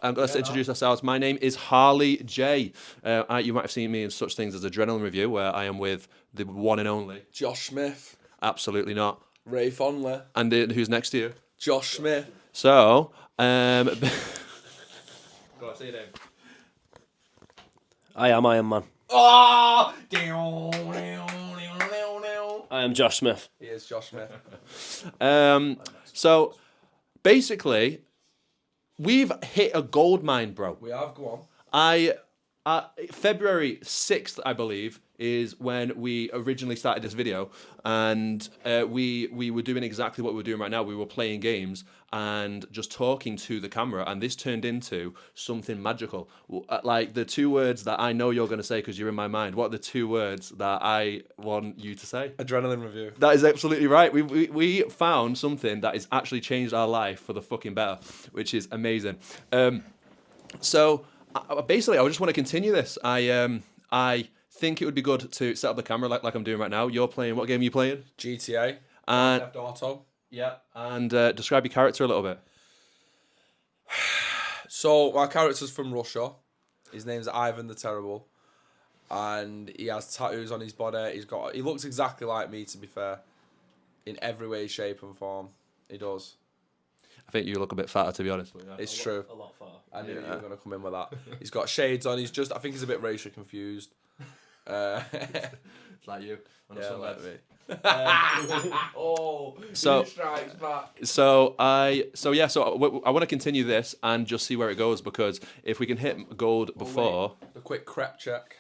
Let's introduce ourselves. My name is Harley, Jaye. You might have seen me in such things as Adrenaline Review, where I am with the one and only Josh Smith. Absolutely not. Ray Fonley. And who's next to you? Josh Smith. So, go on, say your name. I am Iron Man. Oh! I am Josh Smith. He is Josh Smith. So, basically, we've hit a gold mine, bro. We have, go on. February 6th, I believe, is when we originally started this video, and we were doing exactly what we're doing right now. We were playing games and just talking to the camera, and this turned into something magical. Like the two words that I know you're going to say because you're in my mind. What are the two words that I want you to say? Adrenaline Review. That is absolutely right. We found something that has actually changed our life for the fucking better, which is amazing. So basically, I just want to continue this. I think it would be good to set up the camera like I'm doing right now. You're playing. What game are you playing? GTA. And Theft Auto. yeah. And describe your character a little bit. So my character's from Russia. His name's Ivan the Terrible, and he has tattoos on his body. He looks exactly like me, to be fair, in every way, shape, and form. He does. I think you look a bit fatter, to be honest. But yeah. It's true. A lot fatter. I knew you were going to come in with that. He's got shades on. I think he's a bit racially confused. It's like you. On a Yeah, Sunday. like me. So- he strikes back. So I want to continue this and just see where it goes, because if we can hit gold before. A quick crep check.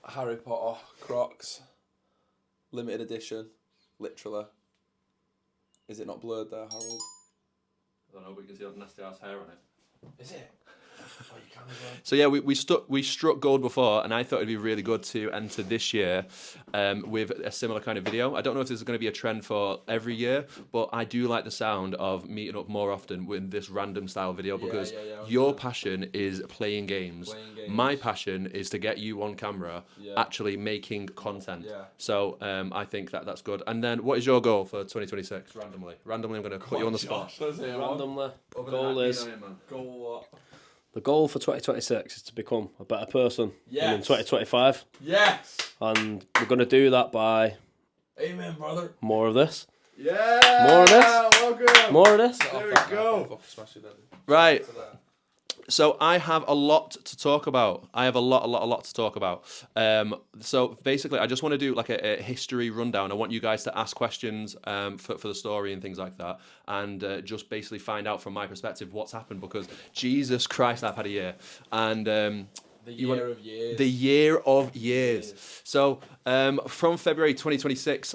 Harry Potter Crocs, limited edition, literally. Is it not blurred there, Harold? I don't know, but you can see that nasty ass hair on it. Is it? Oh, you can as well. So yeah, we struck gold before, and I thought it'd be really good to enter this year with a similar kind of video. I don't know if this is going to be a trend for every year, but I do like the sound of meeting up more often with this random style video, because your passion is playing games. My passion is to get you on camera, actually making content. Yeah. So I think that's good. And then, what is your goal for 2026? Randomly, I'm going to put you on the spot. Randomly, Goal what? the goal for 2026 is to become a better person than in Yes. 2025, Yes. and we're going to do that by Amen, brother. more of this, Yeah. More of this? Welcome. more of this. There we go. Right. So I have a lot to talk about. I have a lot to talk about. So basically, I just want to do like a history rundown. I want you guys to ask questions for the story and things like that, and just basically find out from my perspective what's happened, because Jesus Christ, I've had a year. And The year of years. the year of years. So from February 2026,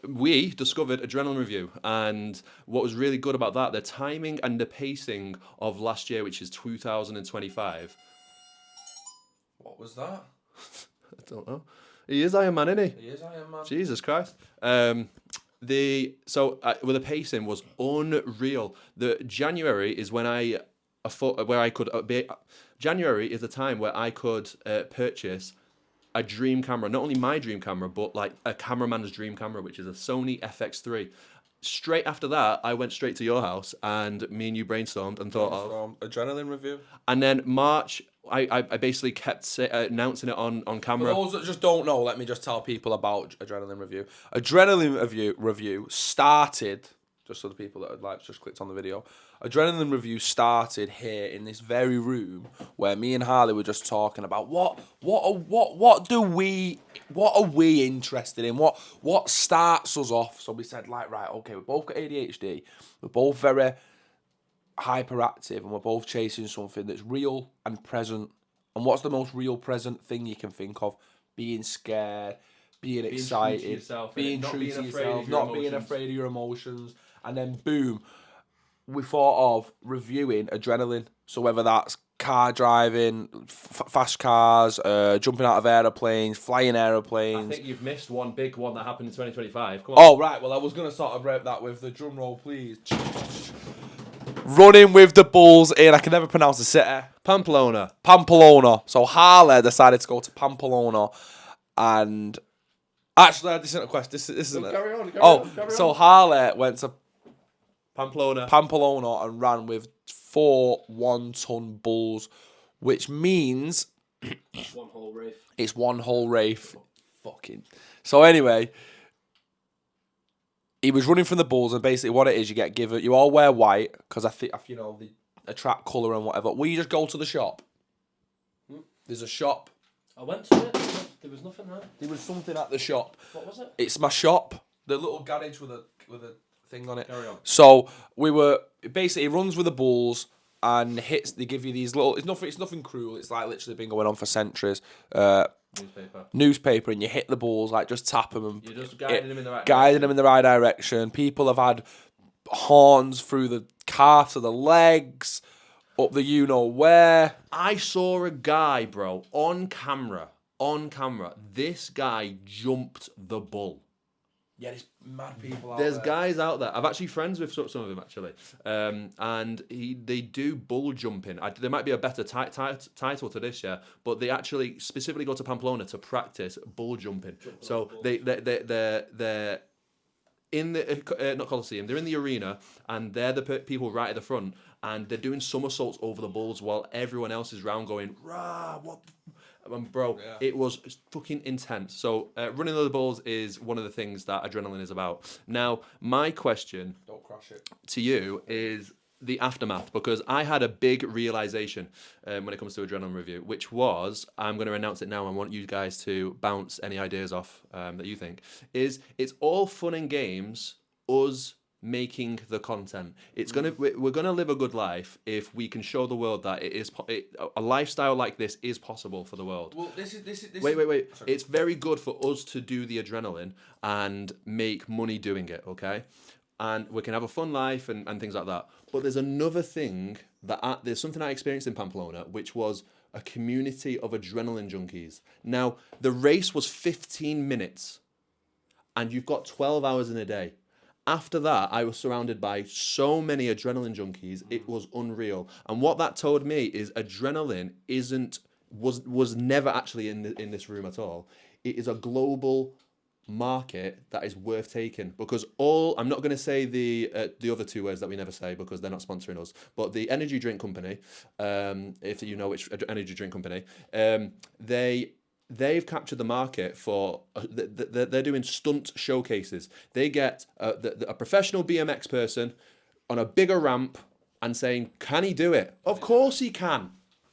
we discovered Adrenaline Review, and what was really good about that, the timing and the pacing of last year, which is 2025. What was that? I don't know. He is Iron Man, isn't he? He is Iron Man. Jesus Christ. Well, the pacing was unreal. The January is when I thought where I could be. January is the time where I could purchase a dream camera, not only my dream camera, but like a cameraman's dream camera, which is a Sony FX3. Straight after that, I went straight to your house, and me and you brainstormed and thought of. Adrenaline Review. And then March, I basically kept announcing it on For camera. those that just don't know, let me just tell people about Adrenaline Review. Adrenaline Review started, just so the people that had just clicked on the video, Adrenaline Review started here in this very room where me and Harley were just talking about what are we interested in, what starts us off. So we said, like, right, okay, we both got ADHD, we're both very hyperactive, and we're both chasing something that's real and present. And what's the most real present thing you can think of? Being scared, being excited, being true to yourself, not being afraid of your emotions. And then boom, we thought of reviewing adrenaline. So whether that's car driving, fast cars, jumping out of aeroplanes, flying aeroplanes. I think you've missed one big one that happened in 2025. Come on. Oh, right. Well, I was going to sort of rep that with the drum roll, please. Running with the Bulls in, I can never pronounce the city. Pamplona. So Harley decided to go to Pamplona, and actually, this isn't a question. This isn't it. Carry on. So Harley went to Pamplona and ran with 4 1-ton bulls, which means One whole Rafe. it's one whole Rafe. Fucking. So anyway, he was running from the bulls, and basically what it is, you all wear white because I think they attract colour and whatever. Will you just go to the shop? There's a shop. I went to it. There was nothing there. There was something at the shop. What was it? It's my shop. The little garage with a thing on it. Carry on. So we were basically, it runs with the bulls and hits. They give you these little. It's nothing cruel. It's like literally been going on for centuries. Newspaper, and you hit the bulls, like just tap them. And You're just guiding them in the right guiding them in the right direction. People have had horns through the car to the legs, up the you know where. I saw a guy, bro, on camera. This guy jumped the bull. Yeah, there's mad people out There's there. guys out there. I'm actually friends with some of them, actually. And they do bull jumping. There might be a better title to this, yeah. But they actually specifically go to Pamplona to practice bull jumping. So they're in the not Coliseum. They're in the arena, and they're the people right at the front, and they're doing somersaults over the bulls while everyone else is round going, rah, what? Bro, It was fucking intense. So running the bulls is one of the things that adrenaline is about. Now, my question Don't crash it. to you is the aftermath, because I had a big realization when it comes to Adrenaline Review, which was, I'm going to announce it now, and I want you guys to bounce any ideas off that you think, is it's all fun and games, us making the content. We're gonna live a good life if we can show the world that a lifestyle like this is possible for the world. Well, this is. Wait. Sorry. It's very good for us to do the adrenaline and make money doing it, okay? And we can have a fun life and things like that. But there's another thing there's something I experienced in Pamplona, which was a community of adrenaline junkies. Now, the race was 15 minutes, and you've got 12 hours in a day. After that, I was surrounded by so many adrenaline junkies. It was unreal. And what that told me is adrenaline was never actually in this room at all. It is a global market that is worth taking, because I'm not going to say the other two words that we never say because they're not sponsoring us, but the energy drink company, if you know which energy drink company, they've captured the market for. They're doing stunt showcases. They get a professional BMX person on a bigger ramp and saying, "Can he do it?" Of course he can.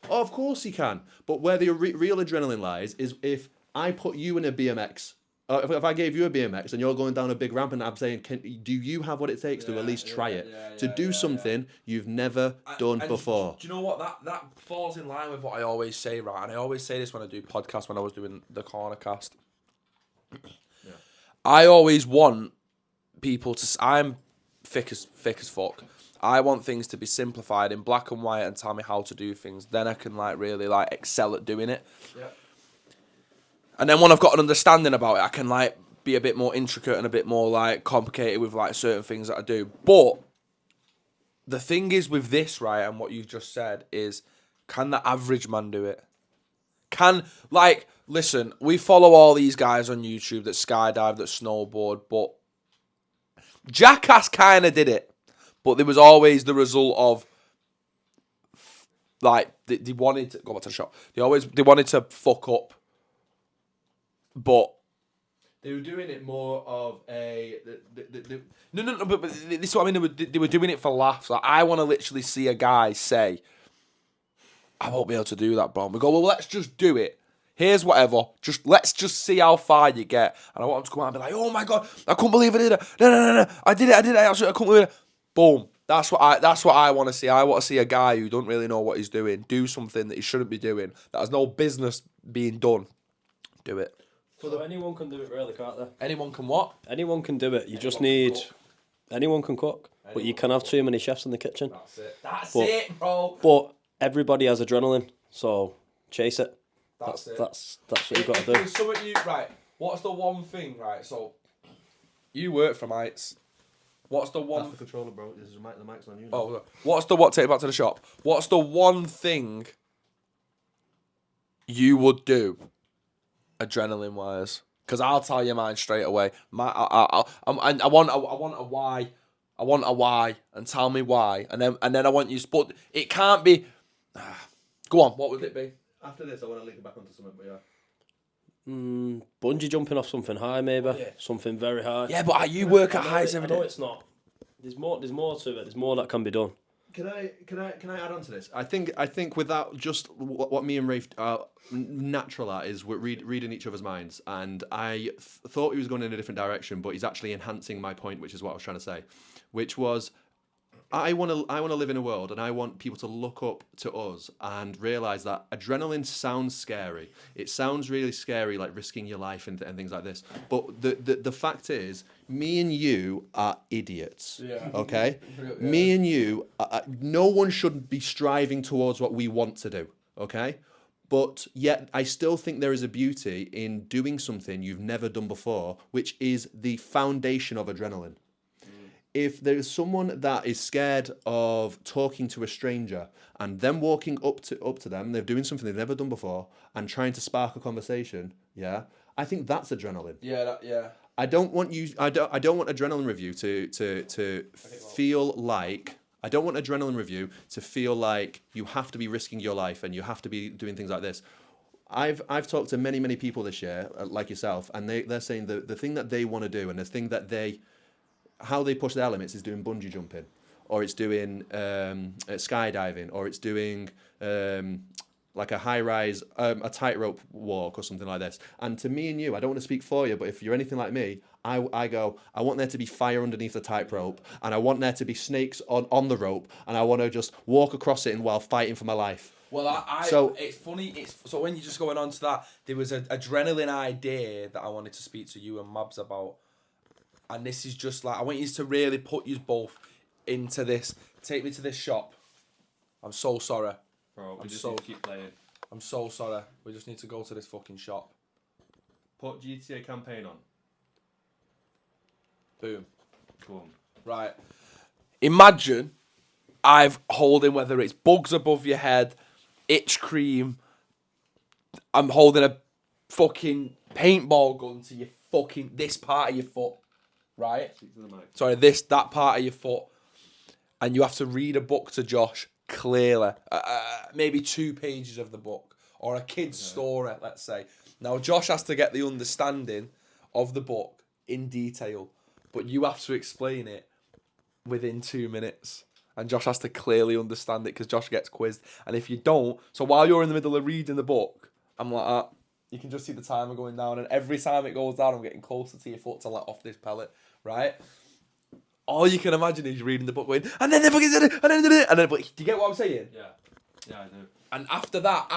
Of course he can. But where the real adrenaline lies is if I put you in a BMX. If I gave you a BMX and you're going down a big ramp and I'm saying, do you have what it takes to at least try it? To do something you've never done before. Do you know what? That falls in line with what I always say, right? And I always say this when I do podcasts, when I was doing the corner cast. Yeah. I always want people to... I'm thick as fuck. I want things to be simplified in black and white and tell me how to do things. Then I can really excel at doing it. Yeah. And then when I've got an understanding about it, I can be a bit more intricate and a bit more complicated with certain things that I do. But the thing is with this, right, and what you've just said is, can the average man do it? Listen, we follow all these guys on YouTube that skydive, that snowboard, but Jackass kind of did it. But there was always the result of they wanted to go back to the shop. They wanted to fuck up. But they were doing it more of a... No, but this is what I mean. They were doing it for laughs. I want to literally see a guy say, I won't be able to do that, bro. We go, well, let's just do it. Here's whatever. Let's just see how far you get. And I want him to come out and be like, oh my God, I couldn't believe I did it. No. I did it. I couldn't believe it. Boom. That's what I want to see. I want to see a guy who don't really know what he's doing do something that he shouldn't be doing, that has no business being done. Do it. So anyone can do it, really, can't they? Anyone can what? Anyone can do it. You just need... Anyone can cook. But you can have too many chefs in the kitchen. That's it, bro. But everybody has adrenaline, so chase it. That's what you've got to do. Right, what's the one thing, right? So, you work for Mites. What's the one... That's the controller, bro. This is the mic's on you. Oh, take it back to the shop. What's the one thing you would do, adrenaline wise? Because I'll tell you mine straight away. I want a why I want a why, and tell me why, and then I want you. But it can't be. Go on. What would it be? After this, I want to link it back onto something. But yeah. Bungee jumping off something high, maybe. Yeah. Something very high. Yeah, but you work at heights every I know day. it's not. There's more to it. There's more that can be done. Can I add on to this? I think without just what me and Rafe are natural at is we're reading each other's minds, and I thought he was going in a different direction, but he's actually enhancing my point, which is what I was trying to say, which was I want to live in a world, and I want people to look up to us and realize that adrenaline sounds scary. It sounds really scary, like risking your life and things like this. But the fact is, me and you are idiots. Yeah. Okay. Yeah. Me and you, no one should be striving towards what we want to do. Okay. But yet, I still think there is a beauty in doing something you've never done before, which is the foundation of adrenaline. If there's someone that is scared of talking to a stranger and them walking up to them, they're doing something they've never done before and trying to spark a conversation, yeah, I think that's adrenaline. Yeah. I don't want Adrenaline Review to feel like I don't want Adrenaline Review to feel like you have to be risking your life and you have to be doing things like this. I've talked to many people this year, like yourself, and they're saying the thing that they want to do and the thing that how they push their limits is doing bungee jumping, or it's doing skydiving, or it's doing like a high-rise, a tightrope walk or something like this. And to me and you, I don't want to speak for you, but if you're anything like me, I want there to be fire underneath the tightrope, and I want there to be snakes on the rope, and I want to just walk across it while fighting for my life. Well, So it's funny. So when you're just going on to that, there was an adrenaline idea that I wanted to speak to you and Mabs about. And this is just like, I want you to really put you both into this. Take me to this shop. I'm so sorry. Bro, I'm so keep playing. I'm so sorry. We just need to go to this fucking shop. Put GTA campaign on. Boom. Go on. Right. Imagine I've holding, whether it's bugs above your head, itch cream. I'm holding a fucking paintball gun to your fucking, this part of your foot. Right? Sorry, that part of your foot. And you have to read a book to Josh clearly. Maybe 2 pages of the book. Or a kid's story, let's say. Now, Josh has to get the understanding of the book in detail. But you have to explain it within 2 minutes. And Josh has to clearly understand it because Josh gets quizzed. And if you don't, so while you're in the middle of reading the book, I'm like that. You can just see the timer going down, and every time it goes down, I'm getting closer to your foot to let off this pellet, right? All you can imagine is reading the book going, and then they fucking did it, and then did it, and then, but do you get what I'm saying? Yeah, I do. And after that,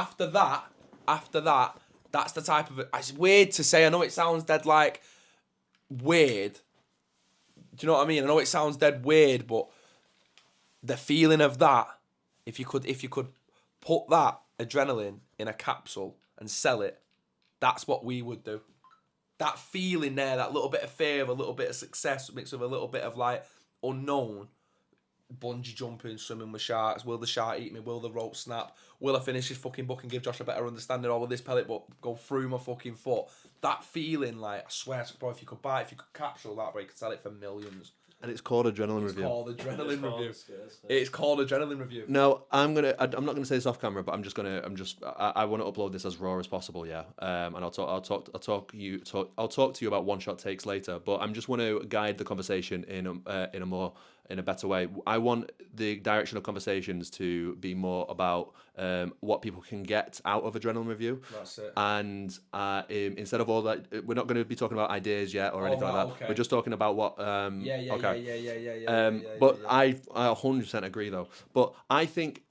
that's the type of, it's weird to say, I know it sounds dead like weird. Do you know what I mean? I know it sounds dead weird, but the feeling of that, if you could put that adrenaline in a capsule and sell it, that's what we would do. That feeling there, that little bit of fear, a little bit of success mixed with a little bit of like unknown. Bungee jumping, swimming with sharks. Will the shark eat me? Will the rope snap? Will I finish this fucking book and give Josh a better understanding? Or will this pellet go through my fucking foot? That feeling, like, I swear to God, if you could capsule that, bro, you could sell it for millions. And it's called Adrenaline Review. It's called Adrenaline Review. No, I'm not gonna say this off camera, but I want to upload this as raw as possible, yeah. And I'll talk to you about one shot takes later. But I'm just want to guide the conversation in a better way. I want the direction of conversations to be more about what people can get out of Adrenaline Review. That's it. And instead of all that, we're not going to be talking about ideas yet or anything like that. Okay. We're just talking about what. Yeah. But I 100% agree though. But I think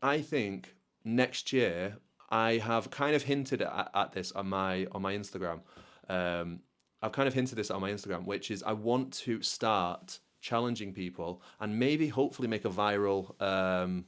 next year I have kind of hinted at this on my Instagram. I've kind of hinted this on my Instagram, which is I want to start challenging people and maybe hopefully make a viral.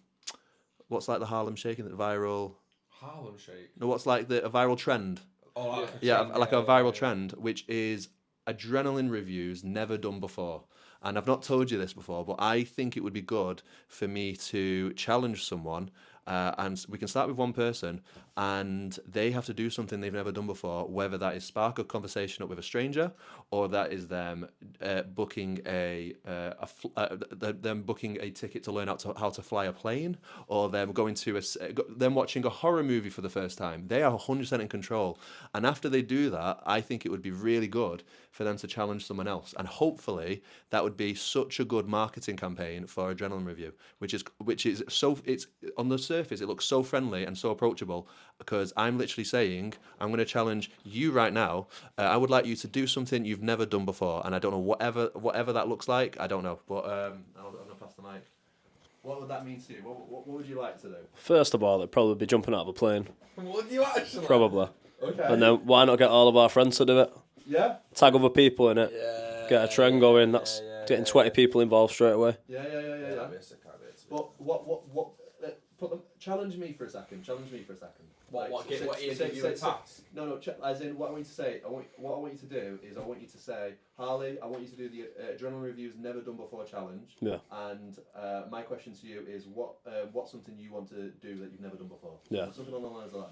What's like the Harlem Shake? The viral. Harlem Shake. No, what's like a viral trend? Oh, like a viral trend, which is adrenaline reviews never done before. And I've not told you this before, but I think it would be good for me to challenge someone and we can start with one person, and they have to do something they've never done before, whether that is spark a conversation up with a stranger, or that is them booking them booking a ticket to learn how to fly a plane, or them going to them watching a horror movie for the first time. They are 100% in control, and after they do that, I think it would be really good for them to challenge someone else, and hopefully that would be such a good marketing campaign for Adrenaline Review, which is so, it's on the surface it looks so friendly and so approachable, because I'm literally saying I'm going to challenge you right now. I would like you to do something you've never done before, and I don't know whatever that looks like. I don't know, but I'm gonna pass the mic. What would that mean to you? What would you like to do? First of all, it'd probably be jumping out of a plane. Would you actually? Probably. Okay. And then why not get all of our friends to do it? Yeah. Tag other people in it. Yeah. Get a trend going. That's getting 20 people involved straight away. Yeah. Challenge me for a second. What give you a task? No. As in, what I want you to say. What I want you to do is I want you to say, Harley, I want you to do the Adrenaline Review's Never Done Before challenge. Yeah. And my question to you is, what's something you want to do that you've never done before? Yeah. Something along the lines of that.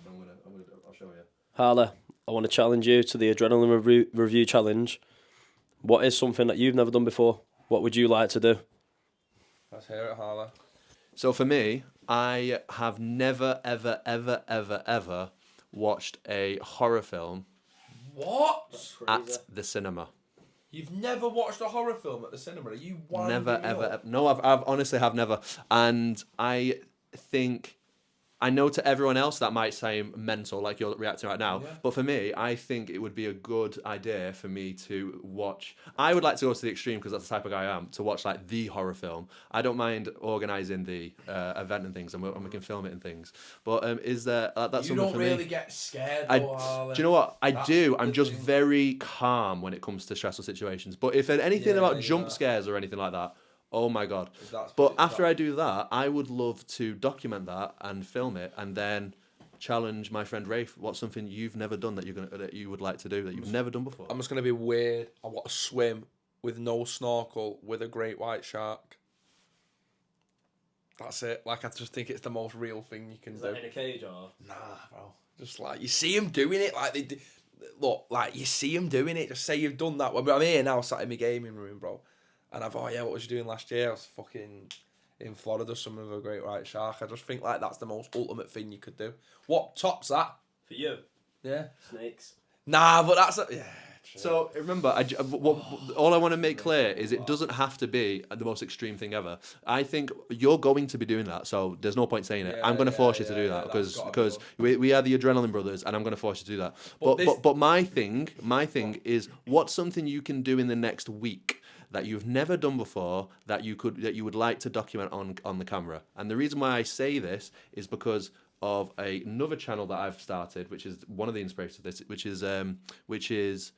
I'll show you. Harley, I want to challenge you to the Adrenaline Review challenge. What is something that you've never done before? What would you like to do? Let's hear it, Harley. So for me, I have never, ever watched a horror film What? at the cinema. You've never watched a horror film at the cinema? Are you Never, ever. No, I've honestly have never. And I think, I know to everyone else that might seem mental, like you're reacting right now. Yeah. But for me, I think it would be a good idea for me to watch. I would like to go to the extreme, because that's the type of guy I am, to watch like the horror film. I don't mind organising the event and things, and we can film it and things. But is there that's you something for me? You don't really get scared, do you know what? I do. I'm just very calm when it comes to stressful situations. But if anything about jump scares or anything like that, oh my God. But after I do that, I would love to document that and film it, and then challenge my friend Rafe. What's something you've never done that you would like to do that you've never done before? I'm just going to be weird. I want to swim with no snorkel with a great white shark. That's it. Like, I just think it's the most real thing you can do. Is that in a cage or? Nah, bro. Just like, you see him doing it, like they do. Look, like, you see him doing it. Just say you've done that. I'm here now, sat in my gaming room, bro. And I've, what was you doing last year? I was fucking in Florida, swimming with a great white shark. I just think like that's the most ultimate thing you could do. What tops that? For you? Yeah. Snakes. Nah, but that's yeah. True. So remember, all I want to make clear is it doesn't have to be the most extreme thing ever. I think you're going to be doing that, so there's no point saying it. I'm going to force you to do that because we are the Adrenaline Brothers, and I'm going to force you to do that. But my thing is, what's something you can do in the next week that you've never done before that you would like to document on the camera? And the reason why I say this is because of another channel that I've started, which is one of the inspirations of this, which is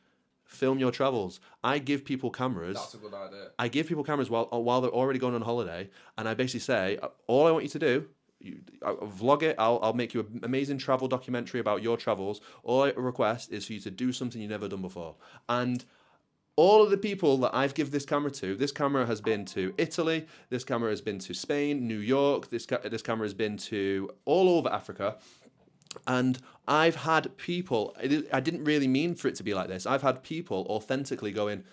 Film Your Travels. I give people cameras. That's a good idea. I give people cameras while they're already going on holiday, and I basically say, all I want you to do, I'll vlog it. I'll make you an amazing travel documentary about your travels. All I request is for you to do something you've never done before. And all of the people that I've given this camera has been to Italy, this camera has been to Spain, New York, this camera has been to all over Africa. And I've had people, I didn't really mean for it to be like this, I've had people authentically going,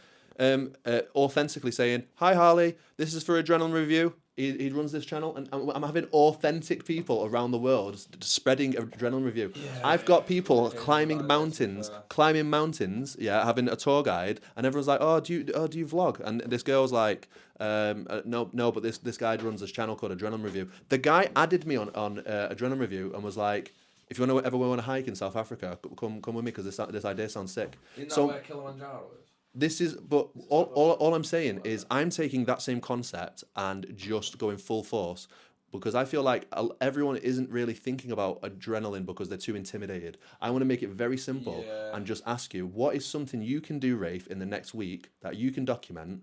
authentically saying, "Hi Harley, this is for Adrenaline Review." He runs this channel, and I'm having authentic people around the world spreading Adrenaline Review. Yeah, I've got people climbing mountains, having a tour guide, and everyone's like, "Oh, do you vlog?" And this girl's like, "No, but this guy runs this channel called Adrenaline Review." The guy added me on Adrenaline Review and was like, "If you ever want to hike in South Africa, come with me, because this idea sounds sick." Isn't that where Kilimanjaro is? But all I'm saying is I'm taking that same concept and just going full force, because I feel like everyone isn't really thinking about adrenaline because they're too intimidated. I want to make it very simple and just ask you, what is something you can do, Rafe, in the next week that you can document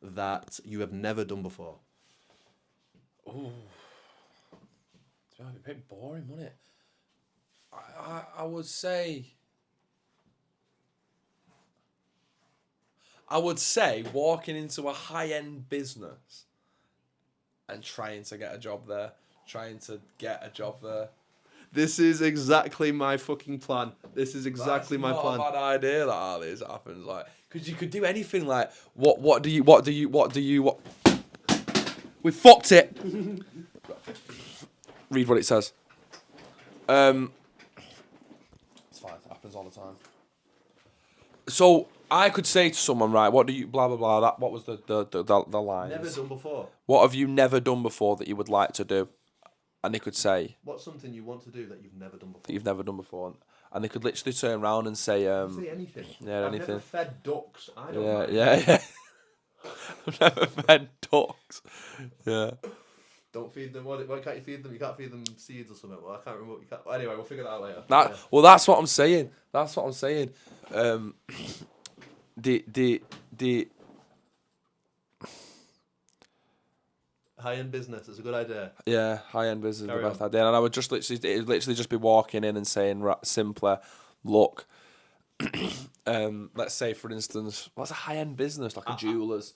that you have never done before? Ooh. It's a bit boring, wouldn't it? I would say walking into a high-end business and trying to get a job there. trying to get a job there. This is exactly my fucking plan. This is exactly my plan. That's not a bad idea that Harley happens, like, because you could do anything. Like, what do you? We fucked it. Read what it says. It's fine. It happens all the time. So I could say to someone, right? What do you? Blah blah blah. That. What was the line? Never done before. What have you never done before that you would like to do? And they could say, What's something you want to do that you've never done before? that you've never done before, and they could literally turn around and say, Say anything. yeah, I've anything. never fed ducks. I don't Yeah, mind. yeah. I've never fed ducks. Yeah. Don't feed them. Why can't you feed them? You can't feed them seeds or something. Well, I can't remember. Anyway, we'll figure that out later. Well, that's what I'm saying. The High-end business is a good idea. yeah, high-end business is Carry the best on. idea, and I would just literally just be walking in and saying simpler, look. Let's say, for instance, what's a high-end business, like a jeweler's?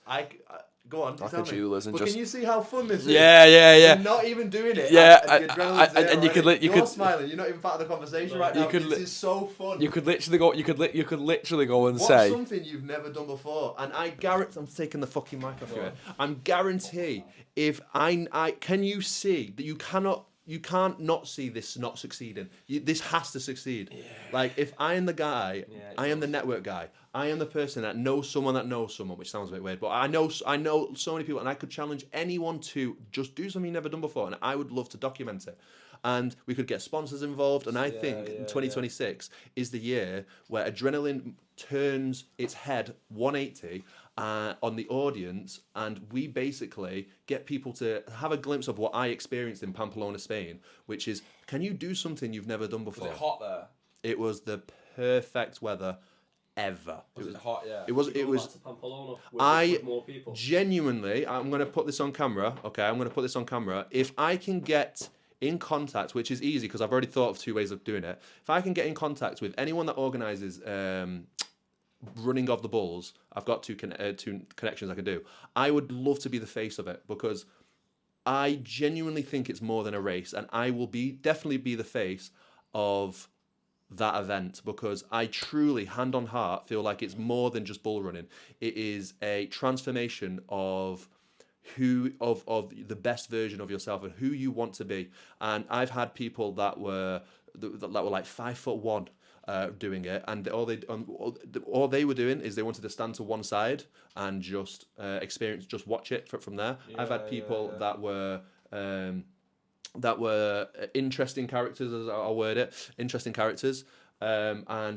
Go on. Like tell a me. jeweler's, and But just can you see how fun this is? yeah. You're not even doing it. Yeah, and the adrenaline's there and you could already. you You're could smiling. You're not even part of the conversation right now. This is so fun. You could literally go. You could literally go and What's say something you've never done before? And I guarantee, I'm taking the fucking mic off you. I'm guarantee if I can you see that you can't not see this not succeeding. This has to succeed. Yeah. Like if I am the guy, I am the network guy. I am the person that knows someone, which sounds a bit weird, but I know so many people, and I could challenge anyone to just do something you've never done before, and I would love to document it. And we could get sponsors involved, and I think 2026 is the year where adrenaline turns its head 180 on the audience, and we basically get people to have a glimpse of what I experienced in Pamplona, Spain, which is, can you do something you've never done before? Was it hot there? It was the perfect weather ever. Was it hot? Yeah. It was. To Pamplona with more people. Genuinely, I'm going to put this on camera. Okay, I'm going to put this on camera. If I can get in contact, which is easy because I've already thought of 2 ways of doing it. If I can get in contact with anyone that organises running of the bulls, I've got two connections I can do. I would love to be the face of it because I genuinely think it's more than a race, and I will definitely be the face of that event because I truly, hand on heart, feel like it's more than just bull running. It is a transformation of the best version of yourself and who you want to be. And I've had people that were like 5'1" doing it, and all they were doing is they wanted to stand to one side and just watch it from there. I've had people that were interesting characters, as I'll word it, and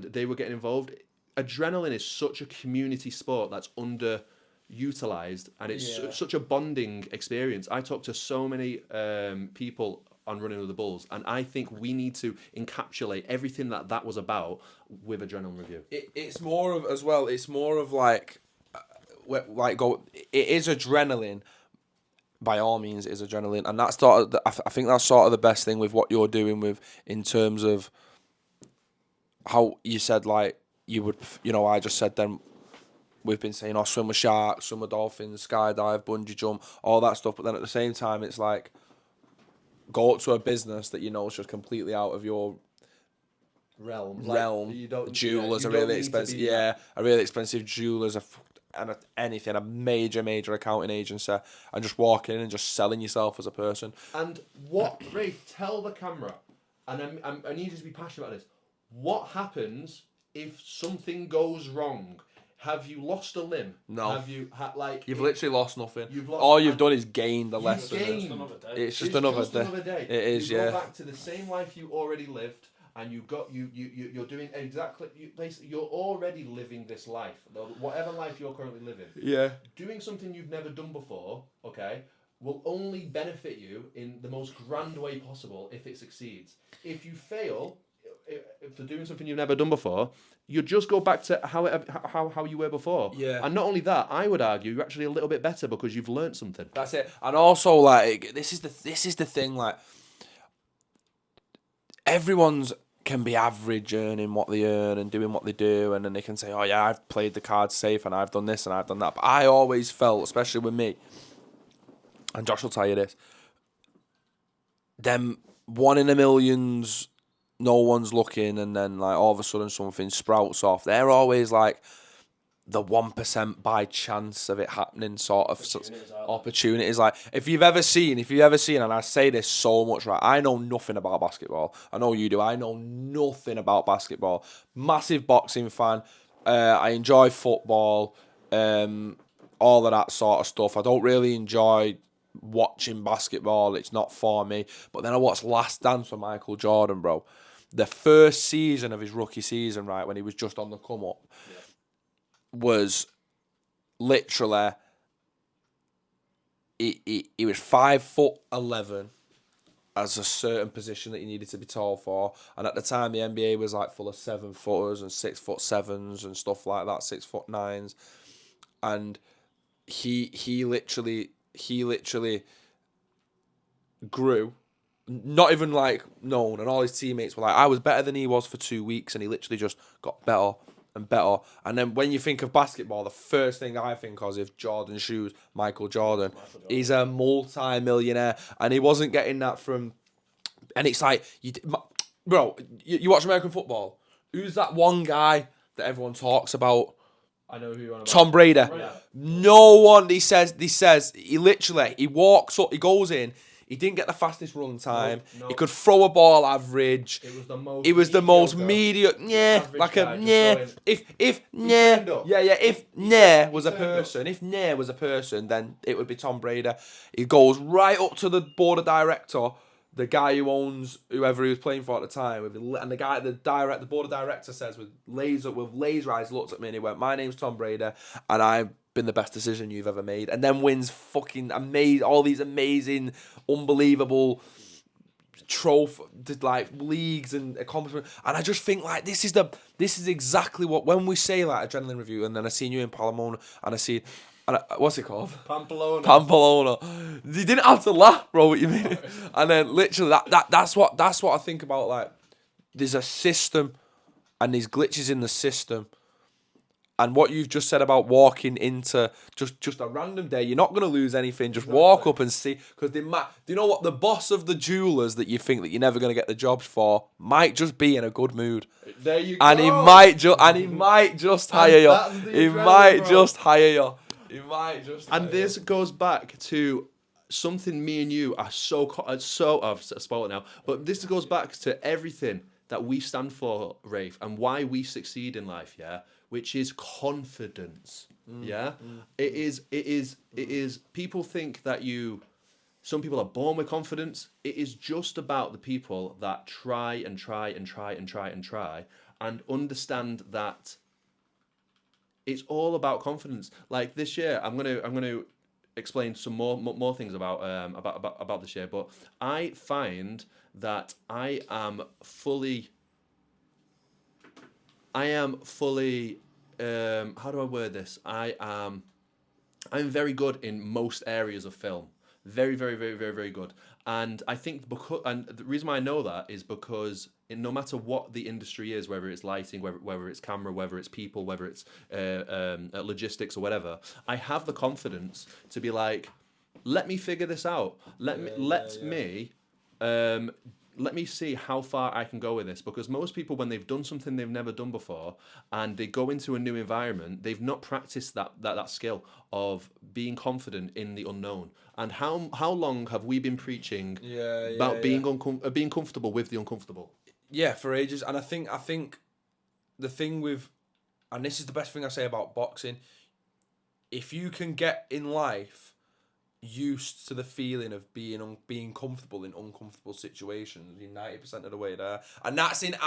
they were getting involved. Adrenaline is such a community sport that's underutilized, and it's such a bonding experience. I talk to so many people on Running with the Bulls, and I think we need to encapsulate everything that was about with Adrenaline Review. It's more of like it is adrenaline. By all means, it is adrenaline, and that's I think that's sort of the best thing with what you're doing with in terms of how you said, like, you would, I just said then we've been saying, swim with sharks, swim with dolphins, skydive, bungee jump, all that stuff, but then at the same time it's like go up to a business that is just completely out of your realm. Jewelers are really expensive. A really expensive jewelers, and anything, a major accounting agency, and just walk in and just selling yourself as a person. And Rafe, tell the camera, and I need you to be passionate about this. What happens if something goes wrong? Have you lost a limb? No. Have you You've literally lost nothing. All you've done is gained the lesson. It's just another day. It is, you go back to the same life you already lived, and you're doing exactly. Basically, you're already living this life, whatever life you're currently living. Yeah. Doing something you've never done before, okay, will only benefit you in the most grand way possible if it succeeds. If you fail for doing something you've never done before, you just go back to how you were before. Yeah. And not only that, I would argue you're actually a little bit better because you've learnt something. That's it. And also, like, this is the thing, like, everyone's can be average earning what they earn and doing what they do, and then they can say, oh yeah, I've played the cards safe and I've done this and I've done that. But I always felt, especially with me, and Josh will tell you this, them 1 in a millions, no one's looking, and then like all of a sudden something sprouts off. They're always like the 1% by chance of it happening sort of opportunities. Like if you've ever seen, and I say this so much, right? I know nothing about basketball. I know you do. I know nothing about basketball. Massive boxing fan. I enjoy football. All of that sort of stuff. I don't really enjoy watching basketball. It's not for me. But then I watched Last Dance with Michael Jordan, bro. The first season of his rookie season, right, when he was just on the come up, was literally he was 5'11" as a certain position that he needed to be tall for, and at the time the NBA was like full of 7-footers and 6'7" and stuff like that, 6'9", and he literally grew, not even like known, and all his teammates were like, I was better than he was for 2 weeks, and he literally just got better and better. And then when you think of basketball, the first thing I think of is Jordan shoes, Michael Jordan. He's a multi-millionaire, and he wasn't getting that from. And it's like, bro, you watch American football. Who's that one guy that everyone talks about? I know who you're on about. Tom Brady. Yeah. No one. He says he literally walks up, he goes in. He didn't get the fastest run time. No. He could throw a ball average. It was the most mediocre. Yeah, like a yeah. If Nair was a person, then it would be Tom Brady. He goes right up to the board of director, the guy who owns whoever he was playing for at the time, and the board of director says with laser eyes looked at me and he went, "My name's Tom Brady, and I've been the best decision you've ever made," and then wins fucking all these amazing, unbelievable trophy like leagues and accomplishments. And I just think like this is exactly what, when we say like Adrenaline Review, and then I seen you in Palamona and I see. And what's it called? Pamplona. You didn't have to laugh, bro. What you mean? And then literally that's what I think about. Like, there's a system, and there's glitches in the system. And what you've just said about walking into just a random day, you're not gonna lose anything. Just walk up and see, because do you know what? The boss of the jewelers that you think that you're never gonna get the jobs for might just be in a good mood. There you and go. He might just hire you. He might just hire you. And this goes back to something me and you are so I've spoiled it now, but this goes back to everything that we stand for, Rafe, and why we succeed in life, yeah, which is confidence. It is people think that some people are born with confidence. It is just about the people that try and understand that it's all about confidence. Like this year, I'm gonna explain some more things about this year. But I find that I am fully. How do I word this? I'm very good in most areas of film. Very, very, very, very, very good. And I think and the reason why I know that is because no matter what the industry is, whether it's lighting, whether it's camera, whether it's people, whether it's logistics or whatever, I have the confidence to be like, let me figure this out. Let me see how far I can go with this, because most people, when they've done something they've never done before and they go into a new environment, they've not practiced that skill of being confident in the unknown. And how long have we been preaching about being comfortable with the uncomfortable? Yeah, for ages. And I think the thing with, and this is the best thing I say about boxing, if you can get in life used to the feeling of being comfortable in uncomfortable situations, you're 90% of the way there. And that's in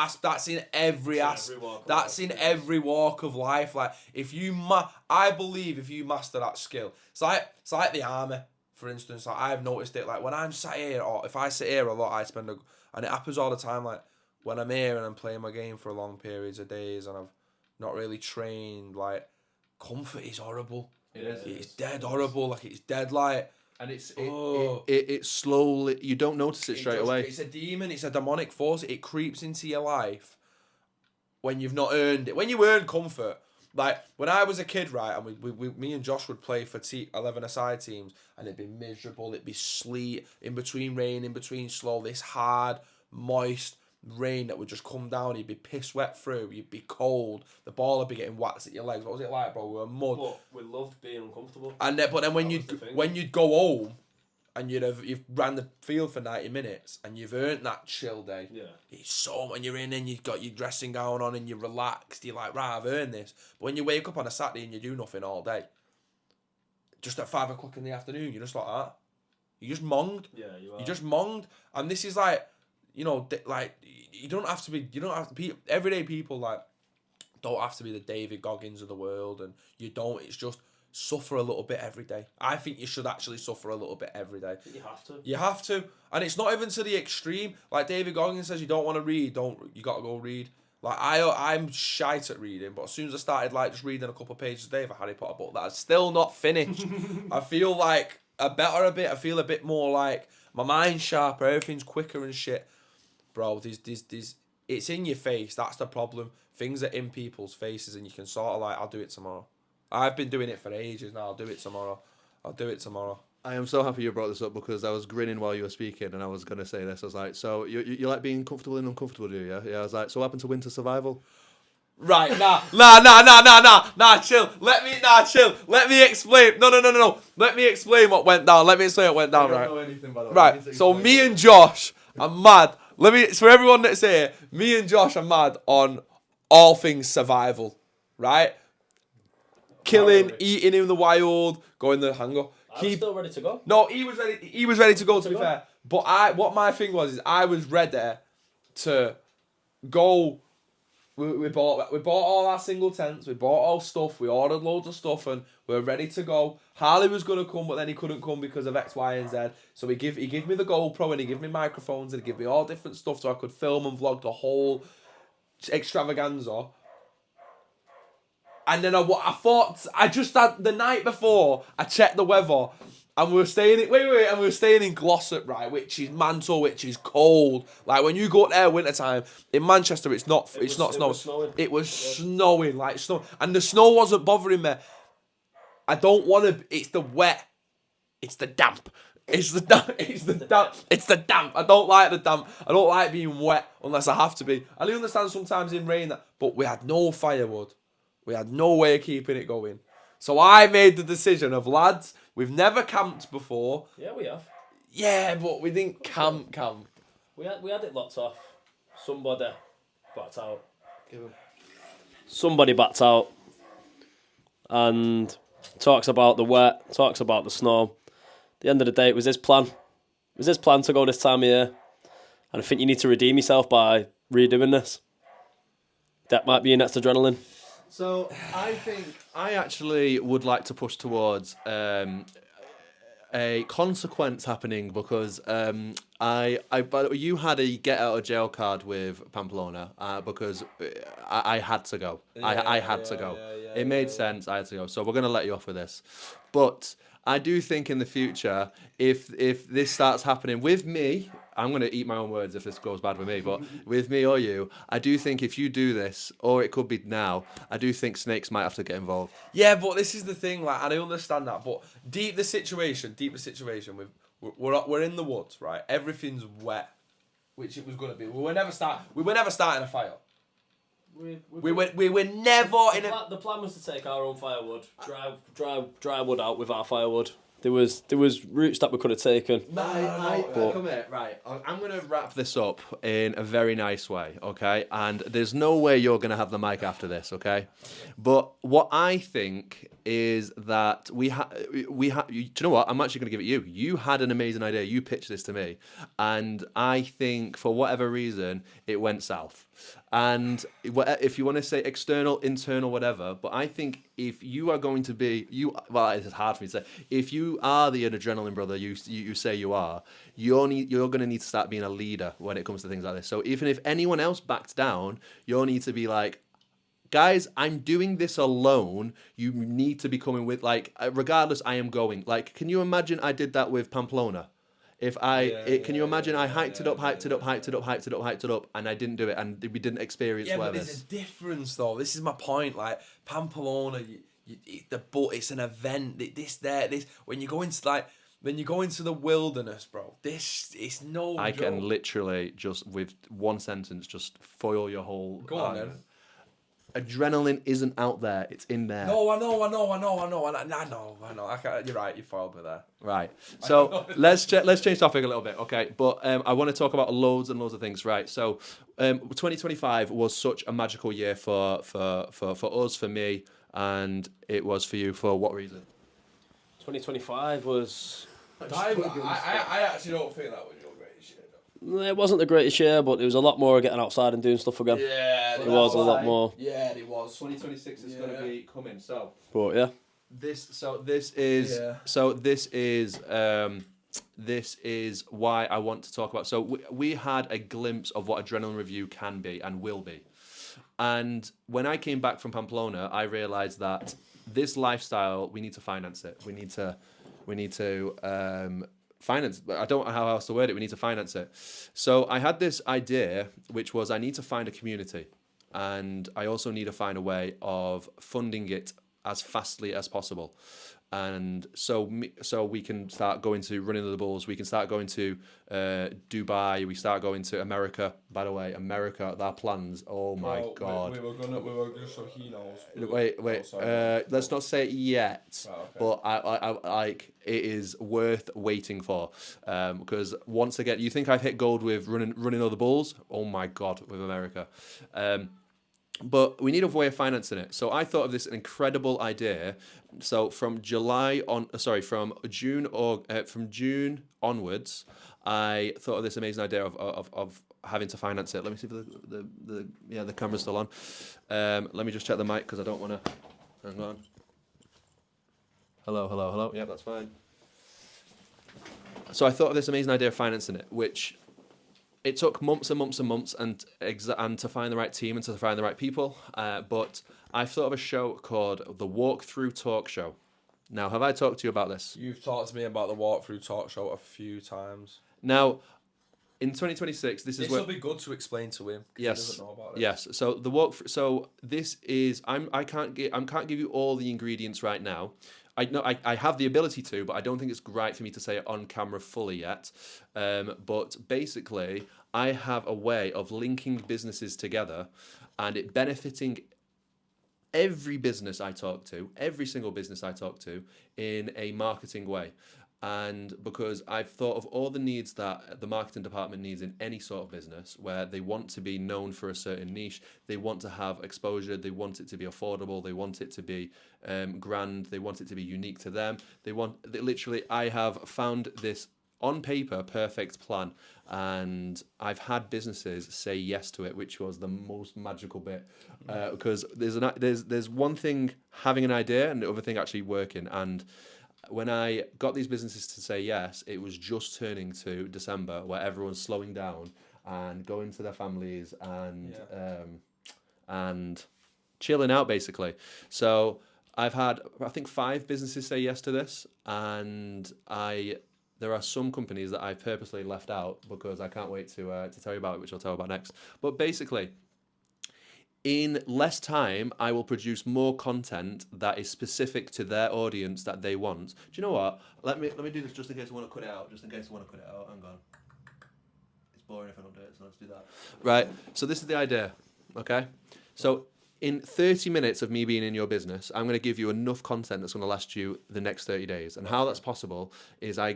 every walk of life. Like, if you I believe if you master that skill, it's like the army, for instance. Like, I've noticed it, like when I'm sat here, or if I sit here a lot, and it happens all the time, like when I'm here and I'm playing my game for long periods of days and I've not really trained, like, comfort is horrible. It's dead horrible. Like, it's dead light. And it's slowly, you don't notice it straight away. It's a demon. It's a demonic force. It creeps into your life when you've not earned it. When you earn comfort, Like, when I was a kid, right, and me and Josh would play for 11-a-side teams, and it'd be miserable, it'd be sleet, in between rain, in between slow, this hard, moist rain that would just come down, you'd be piss wet through, you'd be cold, the ball would be getting whacked at your legs. What was it like, bro? We were mud. But we loved being uncomfortable. And then, but then when you'd go home, and you've ran the field for 90 minutes and you've earned that chill day. Yeah. It's so, when you're in and you've got your dressing gown on and you're relaxed, you're like, right, I've earned this. But when you wake up on a Saturday and you do nothing all day, just at 5 o'clock in the afternoon, you're just like that. You just monged. Yeah, you are. You just monged. And this is like, you know, like, you don't have to be, everyday people, like, don't have to be the David Goggins of the world, and you don't, it's just, suffer a little bit every day. I think you should actually suffer a little bit every day. You have to. You have to. And it's not even to the extreme. Like David Goggins says, you don't want to read, you got to go read. Like, I'm shite at reading, but as soon as I started, like, just reading a couple of pages a day of a Harry Potter book that I've still not finished, I feel like I feel a bit more like my mind's sharper, everything's quicker and shit. Bro, it's in your face, that's the problem. Things are in people's faces and you can sort of like, I'll do it tomorrow. I've been doing it for ages now. I'll do it tomorrow. I am so happy you brought this up because I was grinning while you were speaking and I was going to say this. I was like, so you like being comfortable and uncomfortable, do you? Yeah? I was like, so what happened to winter survival? Right, nah, chill. Let me explain. No. Let me explain what went down. I don't know anything, by the way. Right, so me and Josh are mad. For everyone that's here, me and Josh are mad on all things survival, right? Killing, eating in the wild, going the hang up. I'm still ready to go. No, he was ready to go, to be fair. But what my thing was is I was ready to go. We bought all our single tents, we bought all stuff, we ordered loads of stuff, and we were ready to go. Harley was gonna come, but then he couldn't come because of X, Y, and Z. So he gave me the GoPro and he gave me microphones and he gave me all different stuff so I could film and vlog the whole extravaganza. And then I just had the night before I checked the weather. And we were staying in Glossop, right, which is Mantle, which is cold. Like when you go up there wintertime, in Manchester it's not snowing. It was snowing, like snow. And the snow wasn't bothering me. I don't want to, it's the wet. It's the damp. It's the damp. I don't like the damp. I don't like being wet unless I have to be. I do understand sometimes in rain, but we had no firewood. We had no way of keeping it going. So I made the decision of, lads, we've never camped before. Yeah, we have. Yeah, but we didn't camp. We had it locked off. Somebody backed out. Somebody backed out. And talks about the wet, talks about the snow. At the end of the day, it was his plan. It was his plan to go this time of year. And I think you need to redeem yourself by redoing this. That might be your next adrenaline. So I think I actually would like to push towards a consequence happening because but you had a get out of jail card with Pamplona because I had to go. I had to go. It made sense. I had to go. So we're gonna let you off with this, but I do think in the future, if this starts happening with me, I'm going to eat my own words if this goes bad with me, but with me or you, I do think if you do this, or it could be now, I do think snakes might have to get involved. Yeah, but this is the thing, like, and I understand that, but deep the situation, we're in the woods, right? Everything's wet, which it was going to be. We were never starting a fire. We were never in a... The plan was to take our own firewood, dry wood out with our firewood. There was routes that we could have taken. Come here, right. I'm going to wrap this up in a very nice way, okay? And there's no way you're going to have the mic after this, okay? But what I think is that do you know what? I'm actually going to give it you. You had an amazing idea. You pitched this to me. And I think for whatever reason, it went south. And if you want to say external, internal, whatever, but I think if you are going to be, it's hard for me to say, if you are the adrenaline brother you say you are, you're going to need to start being a leader when it comes to things like this. So even if anyone else backs down, you'll need to be like, guys, I'm doing this alone. You need to be coming with, like, regardless, I am going. Like, can you imagine I did that with Pamplona? Can you imagine? I hyped it up, and I didn't do it, and we didn't experience But there's a difference though. This is my point. Like Pamplona, it's an event. When you go into the wilderness, bro. It's no. I joke. can literally just with one sentence just foil your whole. Go on then. Adrenaline isn't out there; it's in there. No, I know. You're right. You foiled me there. Right. So let's change topic a little bit, okay? But I want to talk about loads and loads of things, right? So 2025 was such a magical year for us, for me, and it was for you. For what reason? 2025 was. I actually don't think that was your greatest year. It wasn't the greatest year, but it was a lot more getting outside and doing stuff again. Yeah, it was a lot more. Yeah, it was. 2026 is going to be coming. So, but yeah, this is why I want to talk about. So we had a glimpse of what Adrenaline Review can be and will be, and when I came back from Pamplona, I realized that this lifestyle, we need to finance it. We need to finance. I don't know how else to word it. We need to finance it. So I had this idea, which was I need to find a community, and I also need to find a way of funding it as fastly as possible. And so we can start going to Running of the Bulls. We can start going to Dubai. We start going to America. By the way, America, their plans. Oh my God. We were just so he knows. Wait. Let's not say it yet. Oh, okay. But I like it is worth waiting for. Because once again, you think I've hit gold with running of the Bulls? Oh my God, with America. But we need a way of financing it. So I thought of this incredible idea. So from June onwards, I thought of this amazing idea of having to finance it. Let me see if the camera's still on. Let me just check the mic because I don't want to. Hang on. Hello. Yeah, that's fine. So I thought of this amazing idea of financing it, which it took months and months and months and to find the right team and to find the right people. But I thought of a show called the WalkThroughTalkShow. Now, have I talked to you about this? You've talked to me about the Walkthrough Talk Show a few times. Now, in 2026, this will be good to explain to him. Yes. He doesn't know about it. Yes. So the walk. So this is. I can't give you all the ingredients right now. I know I have the ability to, but I don't think it's right for me to say it on camera fully yet. But basically, I have a way of linking businesses together, and it benefiting every business I talk to, every single business I talk to, in a marketing way. And because I've thought of all the needs that the marketing department needs in any sort of business, where they want to be known for a certain niche, they want to have exposure, they want it to be affordable, they want it to be grand, they want it to be unique to them. Literally, I have found this on paper perfect plan, and I've had businesses say yes to it, which was the most magical bit, because there's one thing having an idea and the other thing actually working. And when I got these businesses to say yes, it was just turning to December where everyone's slowing down and going to their families and chilling out, basically. So I've had, I think, 5 businesses say yes to this, and there are some companies that I purposely left out because I can't wait to tell you about it, which I'll tell you about next. But basically, in less time, I will produce more content that is specific to their audience that they want. Do you know what? Let me do this just in case I want to cut it out. Hang on. It's boring if I don't do it, so let's do that. Right. So this is the idea. Okay. So in 30 minutes of me being in your business, I'm going to give you enough content that's going to last you the next 30 days. And how that's possible is I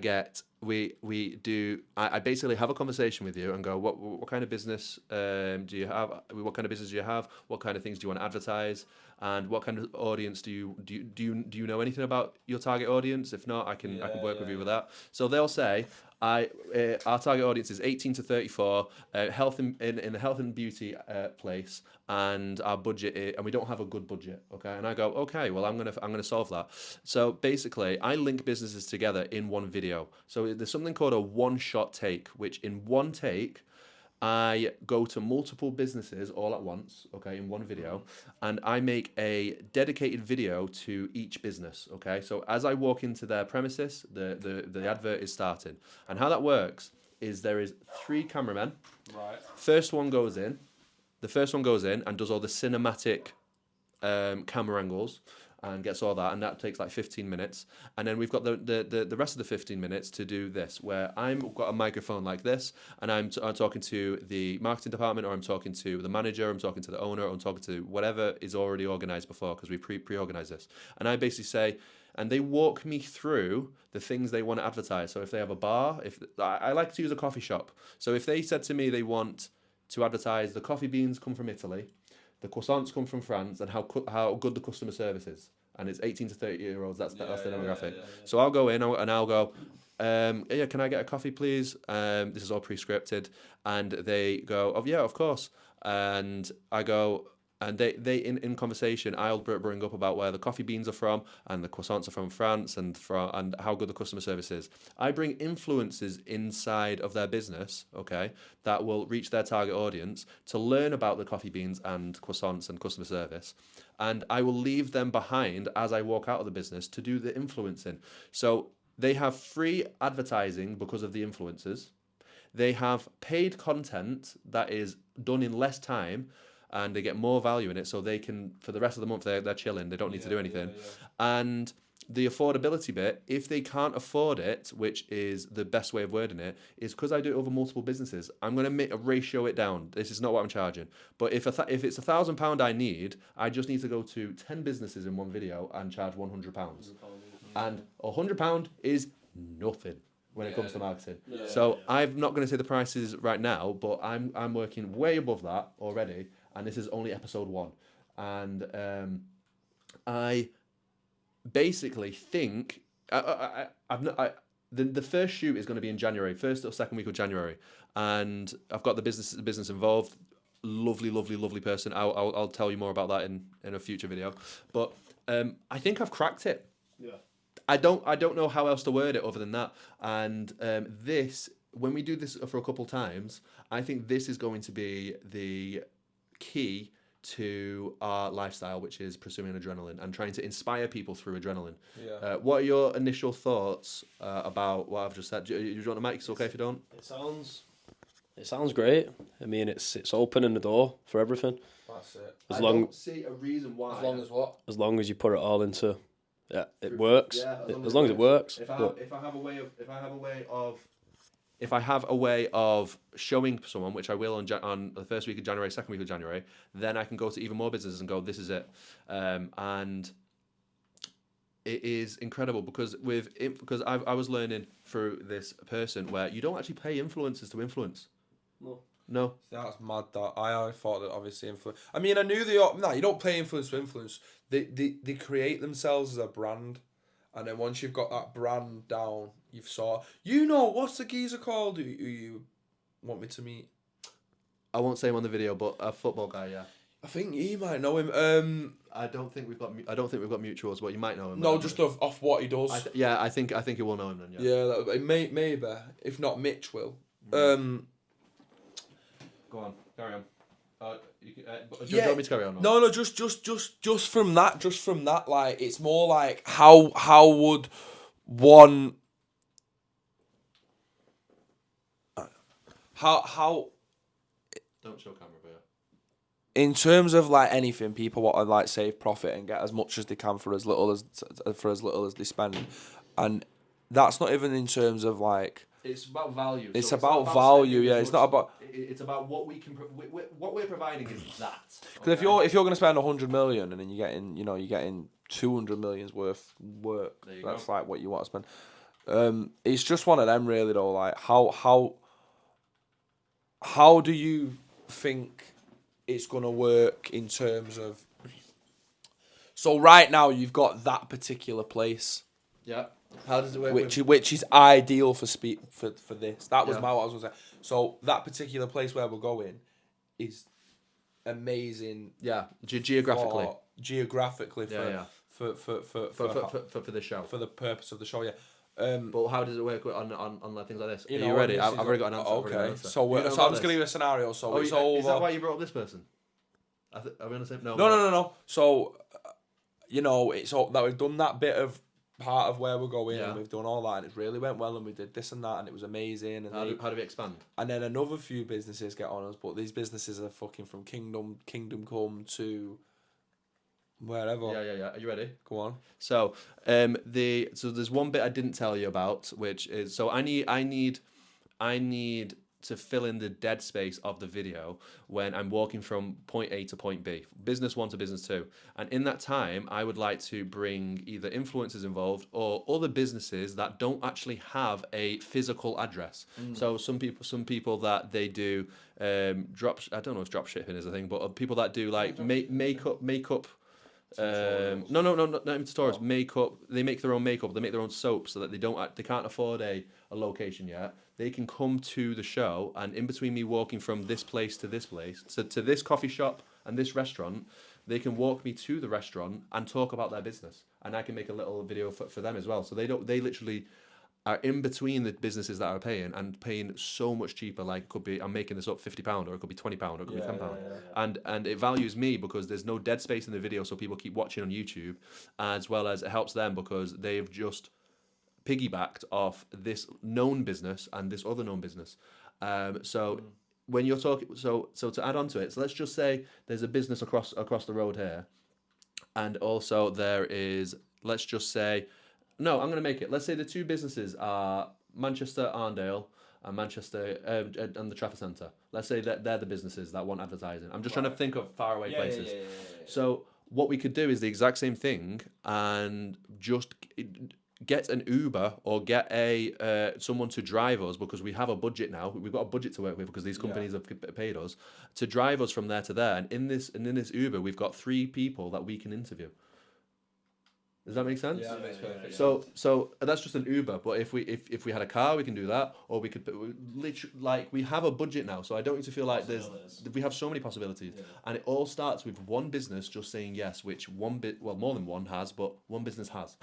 basically have a conversation with you and go, what kind of business do you have? What kind of business do you have? What kind of things do you want to advertise? And what kind of audience do you know anything about your target audience? If not, I can work with you with that. So they'll say, our target audience is 18 to 34, health in the health and beauty place, and our budget and we don't have a good budget. Okay, and I go, okay, well I'm gonna solve that. So basically, I link businesses together in one video. So there's something called a one-shot take, which in one take, I go to multiple businesses all at once, okay, in one video, and I make a dedicated video to each business, okay? So as I walk into their premises, the advert is starting. And how that works is there is 3 cameramen. Right. The first one goes in and does all the cinematic camera angles and gets all that, and that takes like 15 minutes. And then we've got the rest of the 15 minutes to do this, where I've got a microphone like this, and I'm talking to the marketing department, or I'm talking to the manager, I'm talking to the owner, or I'm talking to whatever is already organised before, because we pre-organise this. And I basically say, and they walk me through the things they want to advertise. So if they have a bar, if I like to use a coffee shop. So if they said to me they want to advertise the coffee beans come from Italy, the croissants come from France, and how good the customer service is. And it's 18 to 30-year-olds. That's the demographic. Yeah. So I'll go in and I'll go, yeah, can I get a coffee, please? This is all pre-scripted. And they go, oh, yeah, of course. And I go, and they in conversation, I'll bring up about where the coffee beans are from, and the croissants are from France, and how good the customer service is. I bring influences inside of their business, okay, that will reach their target audience to learn about the coffee beans and croissants and customer service. And I will leave them behind as I walk out of the business to do the influencing. So they have free advertising because of the influencers. They have paid content that is done in less time, and they get more value in it, so they can, for the rest of the month, they're chilling. They don't need to do anything. And the affordability bit, if they can't afford it, which is the best way of wording it, is because I do it over multiple businesses. I'm going to ratio it down. This is not what I'm charging. But if it's £1,000 I need, I just need to go to 10 businesses in one video and charge £100. And £100 is nothing when it comes to marketing. So I'm not going to say the prices right now, but I'm working way above that already. And this is only episode 1. And I basically think the first shoot is going to be in January, first or second week of January, and I've got the business involved. Lovely person. I'll tell you more about that in a future video. But I think I've cracked it. Yeah. I don't know how else to word it other than that. And when we do this for a couple times, I think this is going to be the key to our lifestyle, which is pursuing adrenaline and trying to inspire people through adrenaline. Yeah. What are your initial thoughts about what I've just said? Do you want the mic? It's okay if you don't. It sounds great. I mean, it's opening the door for everything. That's it. I don't see a reason why. As long as what? As long as you put it all into, it works. Yeah, as long as it works. If I have a way of showing someone, which I will on the first week of January, second week of January, then I can go to even more businesses and go, this is it. And it is incredible because I was learning through this person where you don't actually pay influencers to influence. No. That's mad. That I thought that obviously influence. I mean, I knew you don't pay influence to influence. They create themselves as a brand. And then once you've got that brand down, what's the geezer called who you want me to meet? I won't say him on the video, but a football guy, yeah. I think you might know him. I don't think we've got mutuals, but you might know him. No, just off what he does. I think you will know him then. Yeah, maybe. If not, Mitch will. Go on, carry on. Do you want me to carry on? No, just from that, like it's more like how would one how don't show camera, but in terms of like anything, people want to like save profit and get as much as they can for as little as they spend, and that's not even in terms of like. It's about value. It's about value, yeah. It's not about. It's about what we can. What we're providing is that. Because if you're going to spend 100 million and then you're getting 200 million's worth work, that's like what you want to spend. It's just one of them, really, though. Like how do you think it's going to work in terms of? So right now you've got that particular place. Yeah. How does it work? Which is ideal for this. That was what I was going to say. So that particular place where we're going is amazing. Yeah, geographically. For the show. For the show. For the purpose of the show, yeah. But how does it work on like things like this? You Are know, you ready? and this I've is already got an answer. I've already got an Okay, answer. so You don't so I'm got just gonna this? give you a scenario. So Oh, it's over. is that why you brought up this person? Are we on the same? No. No. So, you know, it's all that we've done that bit of part of where we're going, Yeah. and we've done all that, and it really went well, and we did this and that, and it was amazing. And How do we expand? and then another few businesses get on us, but these businesses are fucking from Kingdom Come to wherever. Yeah. Are you ready? Go on. So, there's one bit I didn't tell you about, which is I need to fill in the dead space of the video when I'm walking from point A to point B, business 1 to business 2, and in that time I would like to bring either influencers involved or other businesses that don't actually have a physical address. So some people that they do drop. I don't know if drop shipping is a thing, but people that do like makeup. No, not even tutorials. Makeup. They make their own makeup. They make their own soap, so that they can't afford a location yet. They can come to the show, and in between me walking from this place to this place, to this coffee shop and this restaurant, they can walk me to the restaurant and talk about their business, and I can make a little video for them as well. So they literally are in between the businesses that are paying so much cheaper. Like, it could be, I'm making this up, £50, or it could be £20, or it could be £10. And it values me because there's no dead space in the video, so people keep watching on YouTube, as well as it helps them because they've just piggybacked off this known business and this other known business. When you're talking, so to add on to it, so let's just say there's a business across the road here, and also there is, let's just say, no, I'm going to make it. Let's say the two businesses are Manchester Arndale and Manchester and the Trafford Centre. Let's say that they're the businesses that want advertising. I'm just trying to think of faraway places. Yeah. So what we could do is the exact same thing and just get an Uber or get someone to drive us, because we have a budget now. We've got a budget to work with because these companies have paid us to drive us from there to there. And in this Uber, we've got 3 people that we can interview. Does that make sense? Yeah, that makes perfect sense. So that's just an Uber. But if we had a car, we can do that, or we could literally, like, we have a budget now. So I don't need to feel like we have so many possibilities, and it all starts with one business just saying yes, which more than one has, but one business has.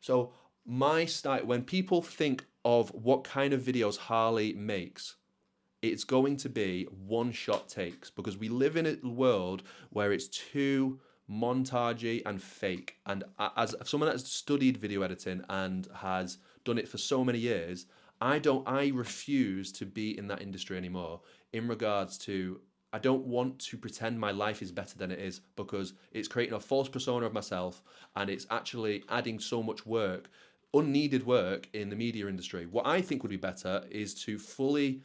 So my style, when people think of what kind of videos Harley makes, it's going to be one-shot takes, because we live in a world where it's too montagey and fake. And as someone that's studied video editing and has done it for so many years, I refuse to be in that industry anymore. In regards to, I don't want to pretend my life is better than it is, because it's creating a false persona of myself, and it's actually adding so much work, unneeded work in the media industry. What I think would be better is to fully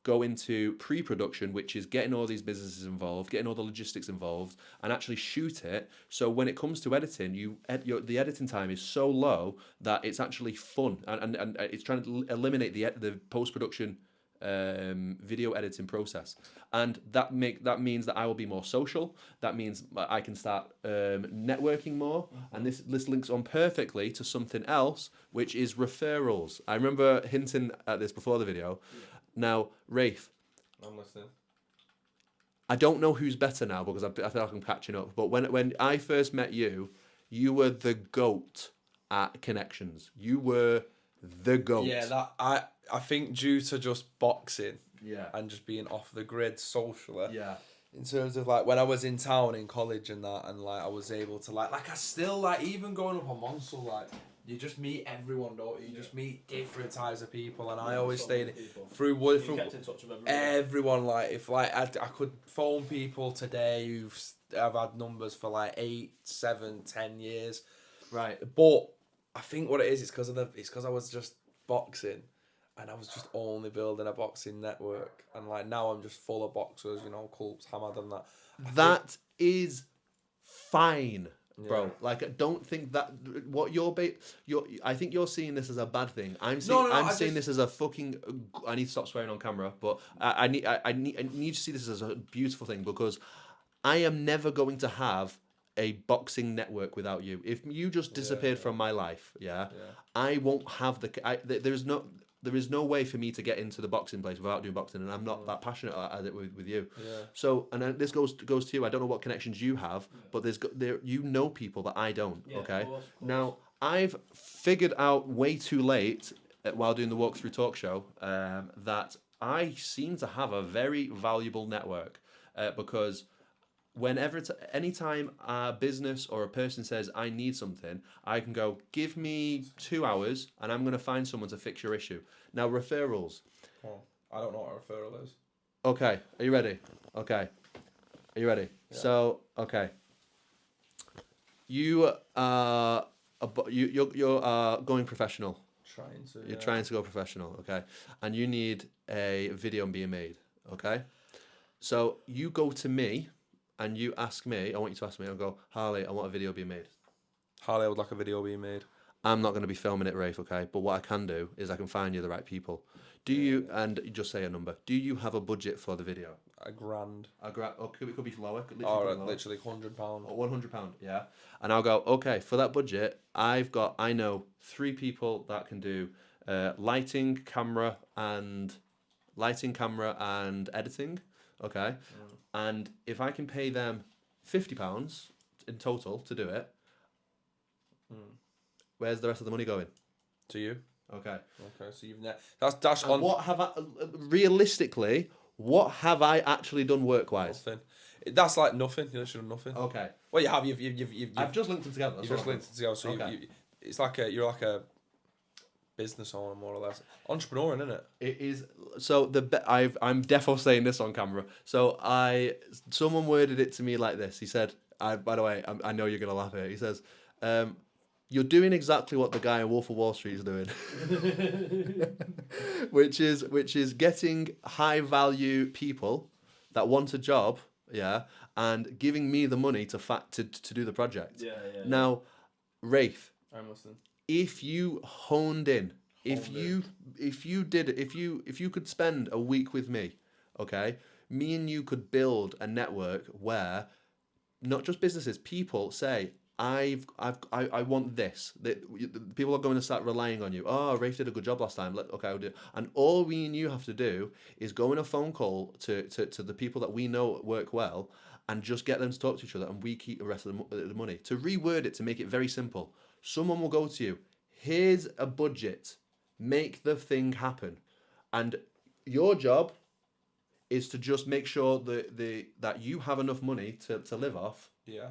go into pre-production, which is getting all these businesses involved, getting all the logistics involved, and actually shoot it. So when it comes to editing, the editing time is so low that it's actually fun, and it's trying to eliminate the post-production video editing process, and that means that I will be more social. That means I can start networking more, and this links on perfectly to something else, which is referrals. I remember hinting at this before the video. Now, Rafe, I'm listening. I don't know who's better now, because I feel like I'm catching up. But when I first met you, you were the GOAT at connections. You were the GOAT. Yeah, that I think due to just boxing, Yeah. and just being off the grid socially. Yeah. In terms of, like, when I was in town in college and that, and like I was able to like I still, like, even going up on Monsell, like, you just meet everyone, don't you? You just meet different types of people, and I always stayed through kept in touch with everyone. Like, if like I could phone people today I've had numbers for like 8, 7, 10 years, Right. But I think what it is, it's because I was just boxing, and I was just only building a boxing network, and like now I'm just full of boxers, you know, Culps, Hamad, and that. That is fine. Bro, Yeah. like, I don't think that what I think you're seeing this as a bad thing. I'm seeing this as a fucking. I need to stop swearing on camera, but I need to see this as a beautiful thing, because I am never going to have a boxing network without you. If you just disappeared from my life, I won't have there is no way for me to get into the boxing place without doing boxing, and I'm not that passionate at it with you. Yeah. So, and then this goes to you. I don't know what connections you have, but you know people that I don't. Yeah, Okay. of course. Now, I've figured out way too late while doing the Walkthrough Talk Show that I seem to have a very valuable network because anytime a business or a person says I need something, I can go, give me 2 hours and I'm going to find someone to fix your issue. Now, referrals. Oh, I don't know what a referral is. Okay, are you ready? Okay. Are you ready? Yeah. So, okay. You're going professional. You're trying to go professional, okay? And you need a video being made, okay? So you go to me and you ask me, I want you to ask me, I'll go, Harley, I want a video being made. Harley, I would like a video being made. I'm not going to be filming it, Rafe, okay? But what I can do is I can find you the right people. And you just say a number. Do you have a budget for the video? £1,000. Or it could be lower. Literally £100. Or £100, yeah. And I'll go, okay, for that budget, I know 3 people that can do lighting, camera, and editing, okay? And if I can pay them £50 in total to do it, where's the rest of the money going? To you. Okay. So you've that's and on. Realistically, what have I actually done work-wise? Nothing. That's like nothing. You literally done nothing. Okay. Well, you have. You've I've just linked them together. You've just linked them together. So okay. It's like you're like a business owner, more or less. Entrepreneur, isn't it? It is. So I'm defo saying this on camera. So someone worded it to me like this. He said, by the way, I know you're gonna laugh at it. He says, you're doing exactly what the guy in Wolf of Wall Street is doing, which is getting high value people that want a job, yeah, and giving me the money to do the project. Yeah. Now, Rafe, I'm listening. if you honed in, if you could spend a week with me, okay, me and you could build a network where not just businesses, people say, I want this. People are going to start relying on you. Oh, Rafe did a good job last time. Okay, I'll do it. And all we and you have to do is go on a phone call to the people that we know work well and just get them to talk to each other, and we keep the rest of the money. To reword it, to make it very simple, someone will go to you, here's a budget, make the thing happen. And your job is to just make sure that you have enough money to live off. Yeah.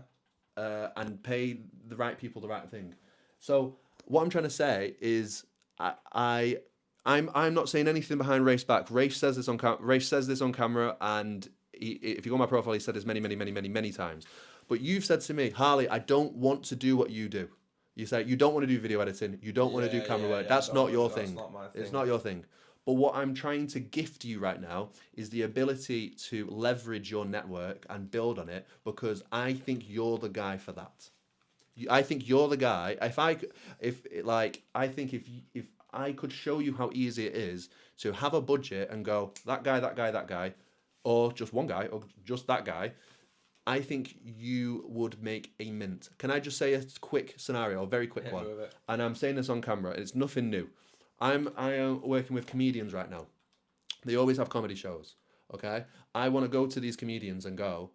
And pay the right people the right thing. So what I'm trying to say is, I'm not saying anything behind Rafe's back. Rafe says this on camera, and if you go on my profile, he said this many times. But you've said to me, Harley, I don't want to do what you do. You say you don't want to do video editing, you don't want to do camera work. That's not your thing. That's not my thing. It's not your thing. But what I'm trying to gift you right now is the ability to leverage your network and build on it, because I think you're the guy for that. I think you're the guy. I think if I could show you how easy it is to have a budget and go, that guy, or just one guy, or just that guy, I think you would make a mint. Can I just say a quick scenario, a very quick one? And I'm saying this on camera. It's nothing new. I am working with comedians right now. They always have comedy shows, okay? I want to go to these comedians and go,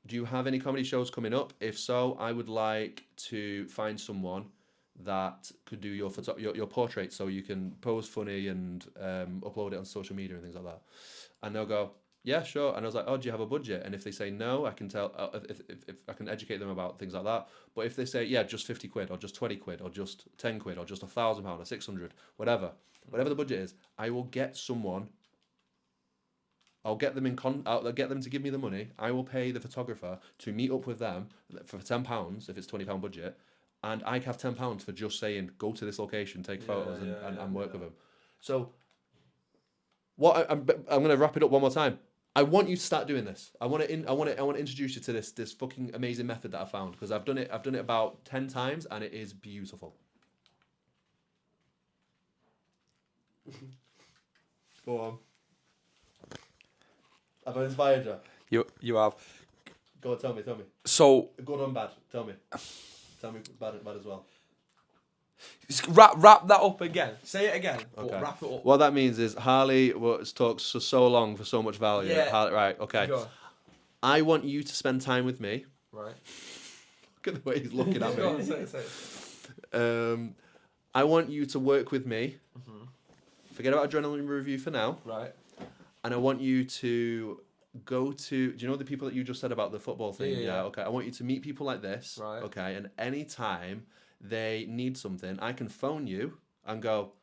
do you have any comedy shows coming up? If so, I would like to find someone that could do your portrait, so you can pose funny and upload it on social media and things like that. And they'll go, yeah, sure. And I was like, oh, do you have a budget? And if they say no, I can tell if I can educate them about things like that. But if they say, yeah, just 50 quid or just 20 quid or just 10 quid or just £1,000 or 600, whatever the budget is, I will get someone. I'll get them I'll get them to give me the money. I will pay the photographer to meet up with them for £10 if it's £20 budget, and I have £10 for just saying go to this location, take photos, and work with them. So what I'm going to wrap it up one more time. I want you to start doing this. I want to introduce you to this fucking amazing method that I found, because I've done it about 10 times and it is beautiful. Go on. Have I inspired you? You have. Go on, tell me. So good and bad. Tell me bad as well. Wrap that up again. Say it again. Okay. Wrap it up. What that means is Harley talks for so long for so much value. Yeah. Harley, right. Okay. I want you to spend time with me. Right. Look at the way he's looking at me. Go on, say it. I want you to work with me. Forget about Adrenaline Review for now. Right. And I want you to go to... Do you know the people that you just said about the football thing? Yeah. Okay. I want you to meet people like this. Right. Okay. And anytime they need something, I can phone you and go,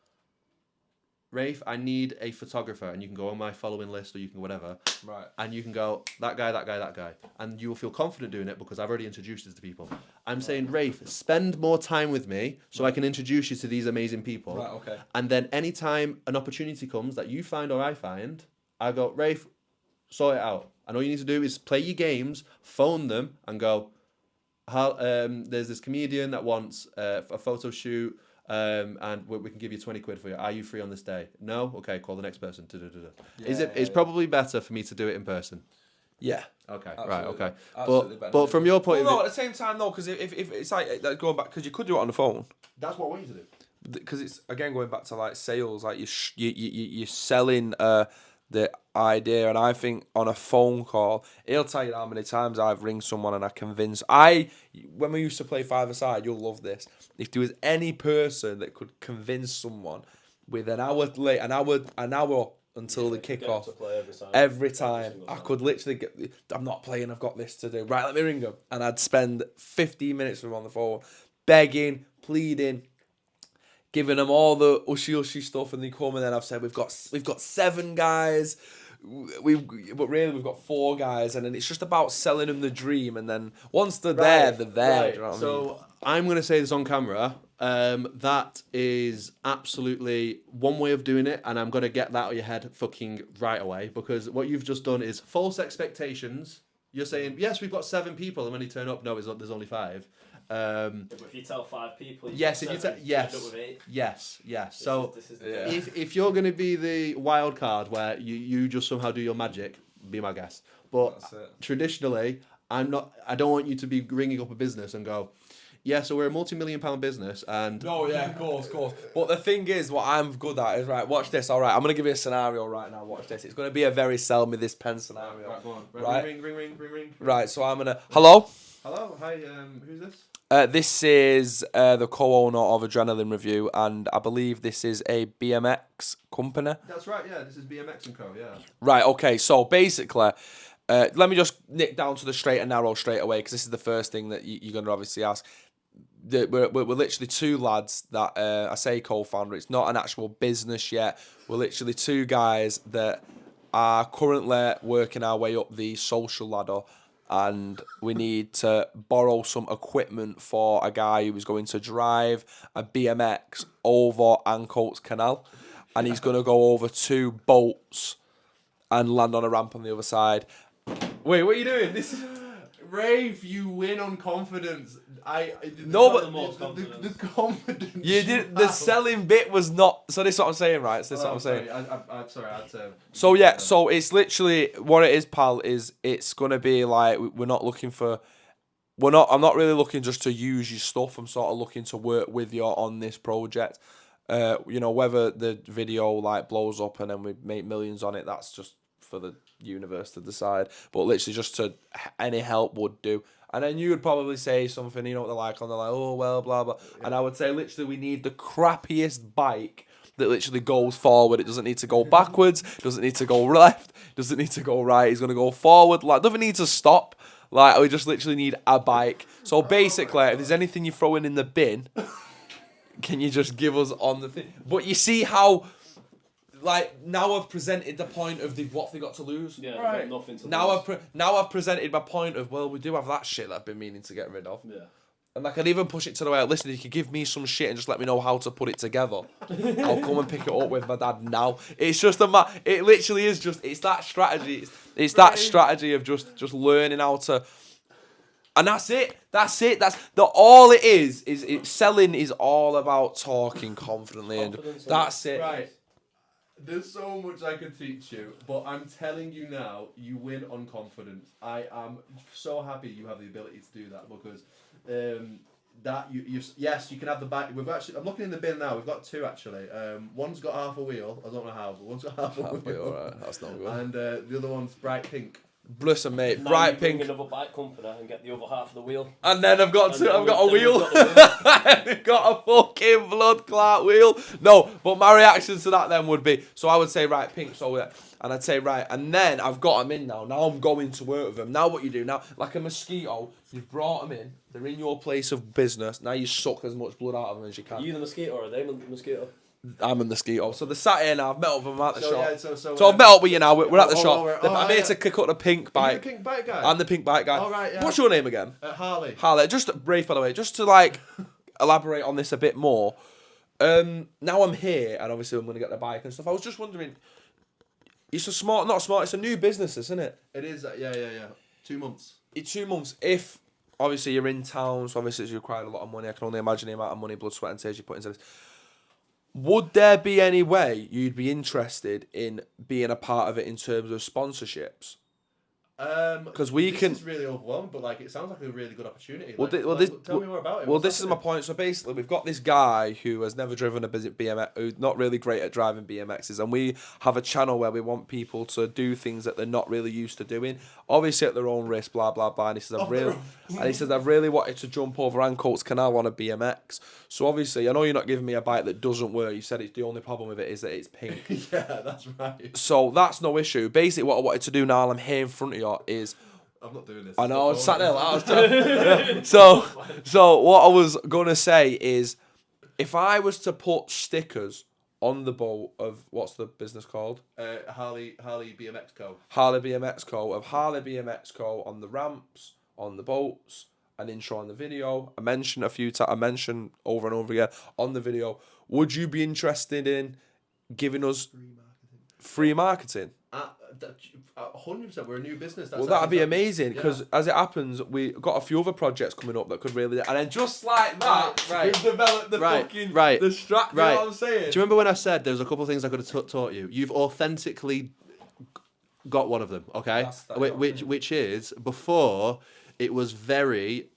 Rafe, I need a photographer. And you can go on my following list or you can whatever. Right. And you can go, that guy. And you will feel confident doing it because I've already introduced it to people. I'm saying, Rafe, spend more time with me so I can introduce you to these amazing people. Right, okay. And then anytime an opportunity comes that you find or I find, I go, Rafe, sort it out. And all you need to do is play your games, phone them and go, there's this comedian that wants a photo shoot and we can give you 20 quid for you. Are you free on this day? No? Okay, call the next person. It's probably better for me to do it in person. Yeah. Okay. Absolutely. Right. Okay. Absolutely But from your point of view, at the same time though, because if it's like going back, because you could do it on the phone. that's what I want you to do. Because it's again going back to like sales, like you're selling the idea, and I think on a phone call, it'll tell you how many times I've ring someone and I convince. When we used to play five-a-side, you'll love this. If there was any person that could convince someone with an hour until the kickoff, every time I could literally get, I'm not playing, I've got this to do. Right, let me ring them, and I'd spend 15 minutes with them on the phone, begging, pleading, giving them all the ushy stuff, and they come, and then I've said we've got 7 guys, but really we've got 4 guys, and then it's just about selling them the dream, and then once they're there, they're there. Right. Do you know what So I mean? I'm going to say this on camera. That is absolutely one way of doing it, and I'm going to get that out of your head fucking right away, because what you've just done is false expectations. You're saying, yes, we've got 7 people, and when you turn up, no, there's only 5. But if you tell 5 people, Yes, if you tell, yes, end up with 8. yes. So This is if you're going to be the wild card where you just somehow do your magic, be my guest. But That's it. traditionally, I don't want you to be ringing up a business and go, yeah, so we're a multi-million-pound business, and No, yeah, of course. But the thing is, what I'm good at is, right, watch this, all right, I'm going to give you a scenario right now, watch this. It's going to be a very sell me this pen scenario. Right, go on. Right. Ring. Right, so I'm going to... Hello? Hello, hi, who's this? This is the co-owner of Adrenaline Review, and I believe this is a BMX company. That's right, yeah, this is BMX & Co, yeah. Right, okay, so basically... let me just nick down to the straight and narrow straight away, because this is the first thing that you're going to obviously ask. We're literally 2 lads that I say co-founder. It's not an actual business yet. We're literally 2 guys that are currently working our way up the social ladder, and we need to borrow some equipment for a guy who is going to drive a BMX over Ancoats Canal, and he's going to go over 2 boats and land on a ramp on the other side. Wait, what are you doing? This is... Rafe, you win on confidence. No, but the confidence. You did. The selling bit was not. So this is what I'm saying, right? So this is what I'm saying. I'm sorry. I had to. So yeah. So it's literally what it is, pal. Is it's gonna be like we're not looking for. We're not. I'm not really looking just to use your stuff. I'm sort of looking to work with you on this project. Whether the video like blows up and then we make millions on it, that's just for the universe to decide. But literally, just to any help would do. And then you would probably say something, you know what they're like, oh, well, blah, blah. Yeah. And I would say, literally, we need the crappiest bike that literally goes forward. It doesn't need to go backwards, doesn't need to go left, doesn't need to go right. It's going to go forward. Like, doesn't need to stop. Like, we just literally need a bike. So basically, if there's anything you're throwing in the bin, can you just give us on the thing? But you see how... Like, now I've presented the point of what they got to lose. Yeah, right. They've got nothing to lose. Now I've presented my point of, well, we do have that shit that I've been meaning to get rid of. Yeah. And I can even push it to the way, listen, you can give me some shit and just let me know how to put it together. I'll come and pick it up with my dad now. It's just it literally is just, it's that strategy. It's that strategy of just learning how to... And that's it. That's all it is selling is all about talking confidently. And that's it. Right. There's so much I could teach you, but I'm telling you now, you win on confidence. I am so happy you have the ability to do that, because yes, you can have the bike. I'm looking in the bin now. We've got 2 actually. One's got half a wheel. I don't know how, but one's got half a wheel. Alright, that's not good. And the other one's bright pink. Listen, mate, Now bright you bring pink. another bike company and get the other half of the wheel. And then I've got And then a we've wheel. got the wheel. I've got a fucking blood clot wheel. No, but my reaction to that then would be, so I would say, right, pink, so and I'd say, right, and then I've got them in now. Now I'm going to work with them. Now what you do now, like a mosquito, you've brought them in. They're in your place of business. Now you suck as much blood out of them as you can. Are you the mosquito or are they the mosquito? I'm a mosquito. So they're sat here now. I've met up with them at the shop. Yeah, So I've met up with you now. We're at the shop. Oh, I'm here to kick up the pink Are bike. you the pink bike guy? I'm the pink bike guy. Oh, right, yeah. What's your name again? Harley. Harley. Just Rafe, by the way, just to like elaborate on this a bit more. Now I'm here, and obviously I'm going to get the bike and stuff. I was just wondering, it's a it's a new business, isn't it? It is. Yeah. 2 months. In 2 months, if obviously you're in town, so obviously it's required a lot of money. I can only imagine the amount of money, blood, sweat, and tears you put into this. Would there be any way you'd be interested in being a part of it in terms of sponsorships? Because this is really overwhelming, but like it sounds like a really good opportunity. Tell me more about it. Well, this is my point. So basically, we've got this guy who has never driven a BMX, who's not really great at driving BMXs, and we have a channel where we want people to do things that they're not really used to doing, obviously at their own risk, blah blah blah. And he says, I've really wanted to jump over Ancoats Canal on a BMX. So obviously, I know you're not giving me a bike that doesn't work. You said it's the only problem with it is that it's pink. Yeah, that's right. So that's no issue. Basically, what I wanted to do now, I'm here in front of you, is. I'm not doing this. I know, I sat there like So what I was gonna say is, if I was to put stickers on the boat of what's the business called? Harley BMX Co. Harley BMX Co. Of Harley BMX Co. on the ramps, on the boats, an intro on the video. I mentioned a few times. I mentioned over and over again on the video. Would you be interested in giving us free marketing? 100%. We're a new business. Well, that'd be amazing because, as it happens, we got a few other projects coming up that could really, and then just like that, we've developed the fucking the strat. You know what I'm saying? Do you remember when I said there was a couple of things I could have taught you? You've authentically got one of them, okay? Which is before it was very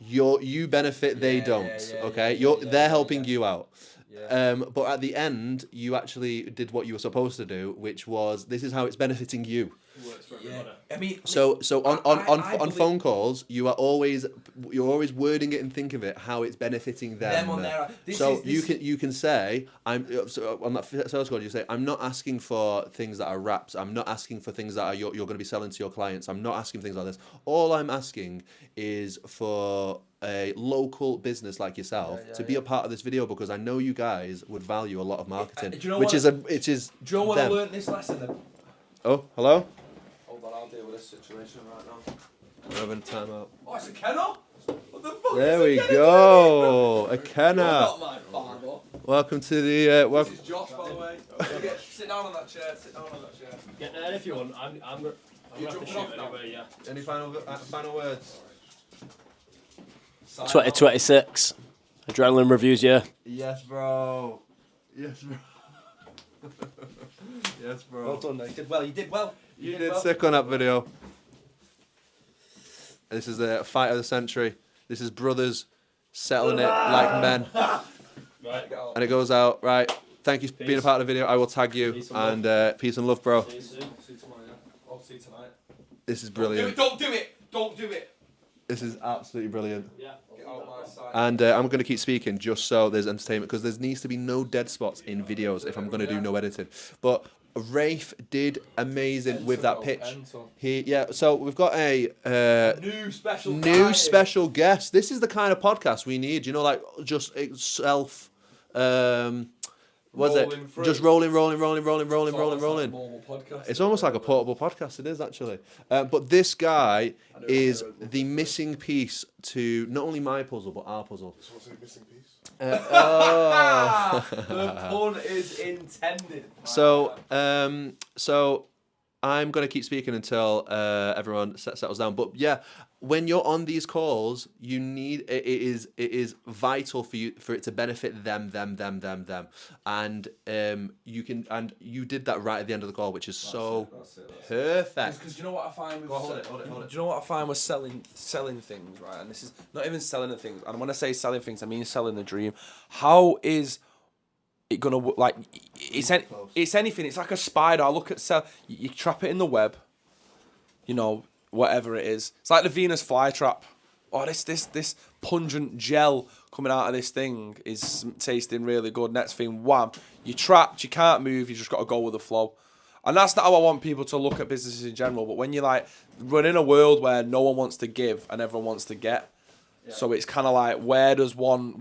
you benefit, they don't, okay? They're helping you out. Yeah. But at the end, you actually did what you were supposed to do, which was this is how it's benefiting you. It works for everybody. I mean, so on phone calls, you're always wording it and think of it how it's benefiting them. You can say on that sales call, you say I'm not asking for things that are wraps. I'm not asking for things that you're going to be selling to your clients. I'm not asking things like this. All I'm asking is for a local business like yourself to be a part of this video because I know you guys would value a lot of marketing, Do you know Do you know what them. I learned this lesson? Then? Oh, hello. Hold on, I'll deal with this situation right now. We're having a timeout. Oh, it's Ikenna? What the fuck? There we go, Ikenna. Not my father. Welcome to the This is Josh, by the way. Sit down on that chair. Get there if you want. I'm gonna have to shoot anyway. Yeah. Any final words? 2026. Adrenaline reviews, yeah. Yes, bro. Yes, bro. Well done, mate. You did well. You did sick on that video. This is the fight of the century. This is brothers settling it like men. Right. And it goes out, right. Thank you for being a part of the video. I will tag you. Peace and love, bro. See you soon. See you tomorrow, yeah. I'll see you tonight. This is brilliant. Don't do it. This is absolutely brilliant. Yeah. Get out my side. And I'm going to keep speaking just so there's entertainment because there needs to be no dead spots in videos if I'm going to do no editing. But Rafe did amazing with that pitch. So we've got a new special guest. This is the kind of podcast we need. You know, like just self. Just rolling. It's almost like a portable podcast. It is actually. But this guy is the missing piece to not only my puzzle but our puzzle. This was a missing piece. The pun is intended. So I'm gonna keep speaking until everyone settles down. But yeah, when you're on these calls, you need it is vital for it to benefit them, and you did that right at the end of the call, which is perfect. Because you know what I find with Hold it. Do you know what I find with selling things, right? And this is not even selling the things. And when I say selling things, I mean selling the dream. How is it gonna it's anything? It's like a spider. I look at you trap it in the web. you know, whatever it is. It's like the Venus flytrap. Oh, this pungent gel coming out of this thing is tasting really good. Next thing, wham, you're trapped, you can't move, you just got to go with the flow. And that's not how I want people to look at businesses in general. But when you're like, we're in a world where no one wants to give and everyone wants to get. Yeah. So it's kind of like, where does one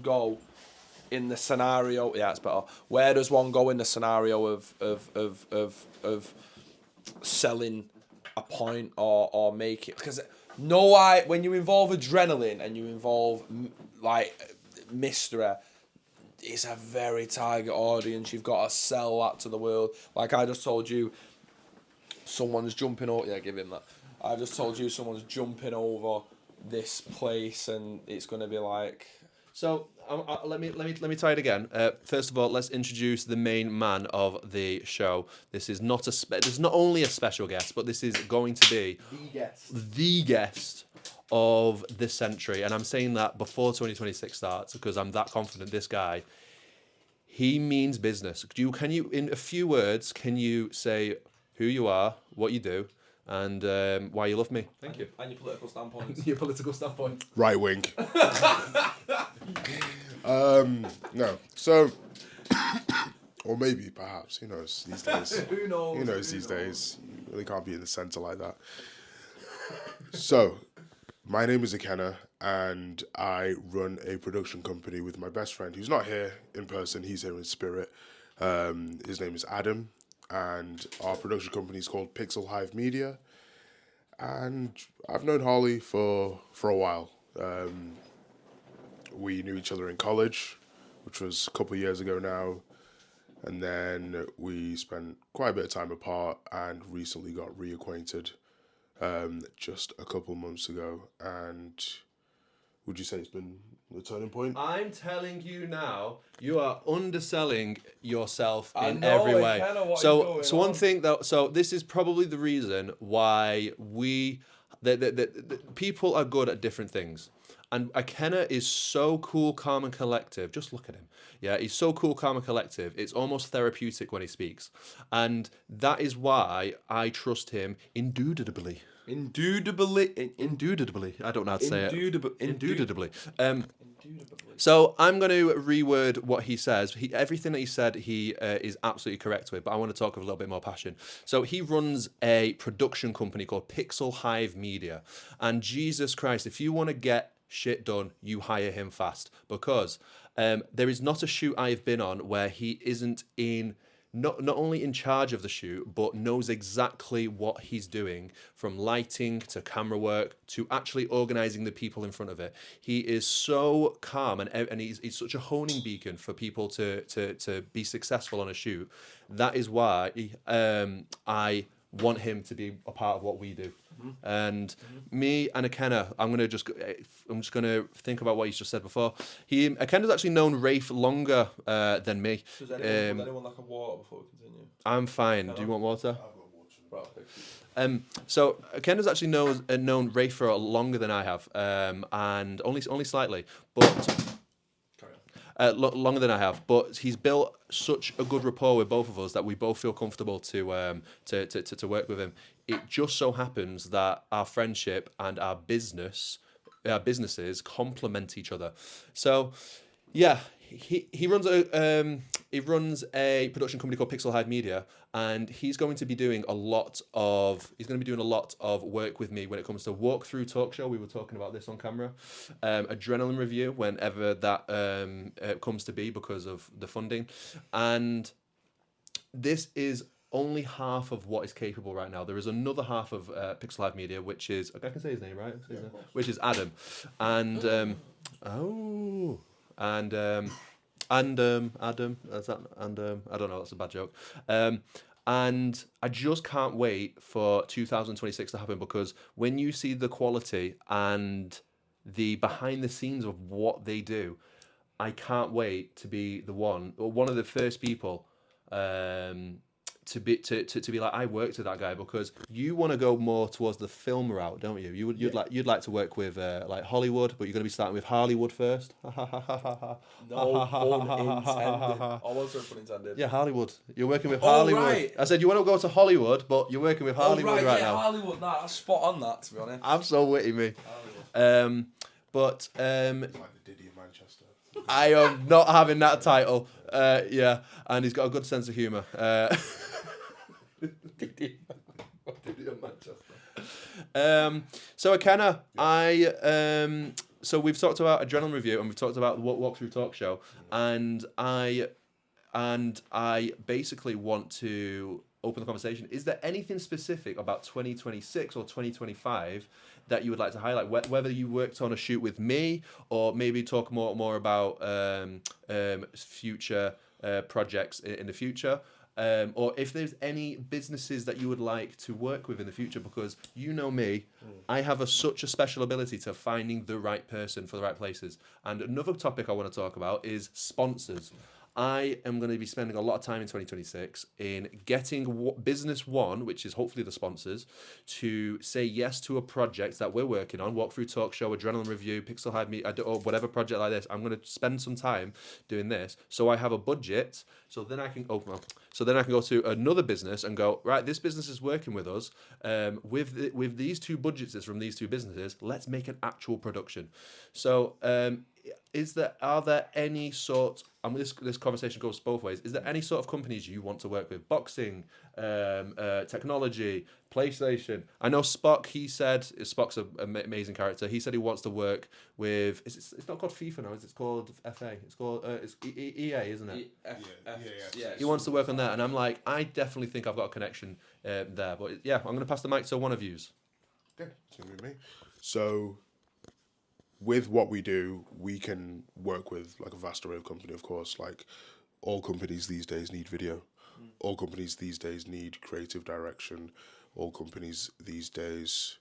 go in the scenario? Yeah, it's better. Where does one go in the scenario of selling a point or make it? Because when you involve adrenaline and you involve like mystery, it's a very target audience. You've got to sell that to the world. Like I just told you, someone's jumping over. Yeah, give him that. I just told you someone's jumping over this place, and it's going to be like. So let me try it again. First of all, let's introduce the main man of the show. This is not this is not only a special guest, but this is going to be the guest of this century, and I'm saying that before 2026 starts because I'm that confident. This guy, he means business. Can you, in a few words, can you say who you are, what you do, and why you love me? Thank you. And your political standpoints. Your political standpoint. Right wing. No. So, or maybe, perhaps. Who knows these days? Who knows? Who knows these days? You really can't be in the centre like that. So, my name is Ikenna, and I run a production company with my best friend, who's not here in person, he's here in spirit. His name is Adam, and our production company is called pixelhivemedia. And I've known Harley for a while. We knew each other in college, which was a couple of years ago now. And then we spent quite a bit of time apart and recently got reacquainted just a couple months ago. And would you say it's been the turning point? I'm telling you now, you are underselling yourself in every way. So one thing though, so this is probably the reason why the people are good at different things. And Ikenna is so cool, calm, and collective. Just look at him. Yeah, he's so cool, calm, and collective. It's almost therapeutic when he speaks. And that is why I trust him indubitably. Indubitably. I don't know how to say it. Indubitably. So I'm going to reword what he says. Everything that he said, he is absolutely correct with, but I want to talk with a little bit more passion. So he runs a production company called Pixel Hive Media. And Jesus Christ, if you want to get shit done, you hire him fast, because there is not a shoot I've been on where he isn't not only in charge of the shoot, but knows exactly what he's doing, from lighting to camera work to actually organising the people in front of it. He is so calm, and he's such a honing beacon for people to be successful on a shoot. That is why I want him to be a part of what we do. And me and Ikenna, I'm just gonna think about what he's just said before. Ikenna's actually known Rafe longer than me. Does anyone like a water before we continue? I'm fine. Do you want water? I've got water. Right, So Ikenna's actually known Rafe for longer than I have, and only slightly, but. Longer than I have, but he's built such a good rapport with both of us that we both feel comfortable to work with him. It just so happens that our friendship and our businesses complement each other. So, yeah, he runs a production company called Pixel Hive Media, and he's going to be doing a lot of work with me when it comes to WalkThroughTalkShow. We were talking about this on camera. AdrenalineReview, whenever that comes to be because of the funding. And this is only half of what is capable right now. There is another half of Pixel Hive Media, which is, I can say his name, right? Which is Adam. And Adam, is that, I don't know, that's a bad joke. And I just can't wait for 2026 to happen, because when you see the quality and the behind the scenes of what they do, I can't wait to be one of the first people to be like, I worked with that guy, because you want to go more towards the film route, don't you? You'd like to work with like Hollywood, but you're going to be starting with Hollywood first. No pun intended. Oh, was there a pun intended? Yeah, Hollywood. You're working with Oh, Hollywood. right. I said you want to go to Hollywood, but you're working with Hollywood right now. Hollywood. Nah, that's spot on that, to be honest. I'm so witty, me. Hollywood. But Like the Diddy of Manchester. I am not having that title. Yeah, and he's got a good sense of humour. So Ikenna, so we've talked about Adrenaline Review, and we've talked about the Walkthrough Talk Show, and I basically want to open the conversation. Is there anything specific about 2026 or 2025 that you would like to highlight? Whether you worked on a shoot with me, or maybe talk more about future projects in the future. Or if there's any businesses that you would like to work with in the future, because you know me, I have such a special ability to finding the right person for the right places. And another topic I want to talk about is sponsors. I am going to be spending a lot of time in 2026 in getting business one, which is hopefully the sponsors, to say yes to a project that we're working on, Walkthrough Talk Show, Adrenaline Review, pixelhivemedia, or whatever project like this. I'm going to spend some time doing this, so I have a budget, so then I can go to another business and go, right, this business is working with us, with these two budgets that's from these two businesses, let's make an actual production. So are there any sort, and this conversation goes both ways, is there any sort of companies you want to work with? Boxing, technology, PlayStation. I know Spock, he said, Spock's an amazing character, he said he wants to work with, it's not called FIFA now, it's called FA, it's called it's EA, isn't it? Yeah. He wants to work on that, and I'm like, I definitely think I've got a connection there, but yeah, I'm going to pass the mic to one of yous. Yeah, it's gonna be me. So, with what we do, we can work with like a vast array of company, of course. Like all companies these days need video. All companies these days need creative direction. All companies these days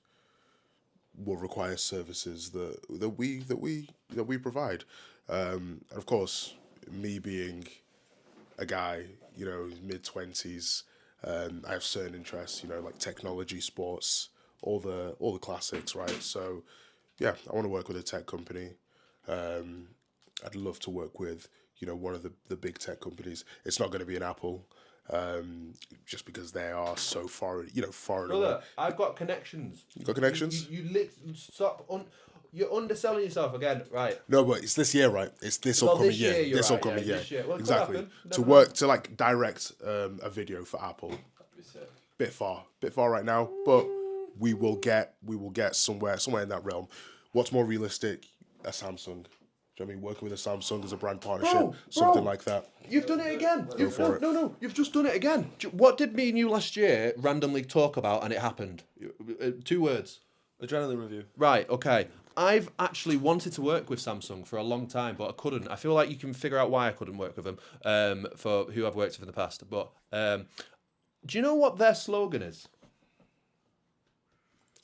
will require services that we provide. And of course, me being a guy, mid-20s, I have certain interests, like technology, sports, all the classics, right? So yeah, I want to work with a tech company. I'd love to work with, one of the big tech companies. It's not going to be an Apple, just because they are so far away. Brother, I've got connections. You got connections? You're underselling yourself again, right? No, but it's this year, right? It's this upcoming year. This upcoming year. This year. Well, exactly. To like direct a video for Apple. Bit far right now, but we will get somewhere in that realm. What's more realistic? A Samsung. Do you know what I mean? Working with a Samsung as a brand partnership, something like that. You've done it again. You've just done it again. What did me and you last year randomly talk about and it happened? 2 words. Adrenaline Review. Right, okay. I've actually wanted to work with Samsung for a long time, but I couldn't. I feel like you can figure out why I couldn't work with them, for who I've worked with in the past. But do you know what their slogan is?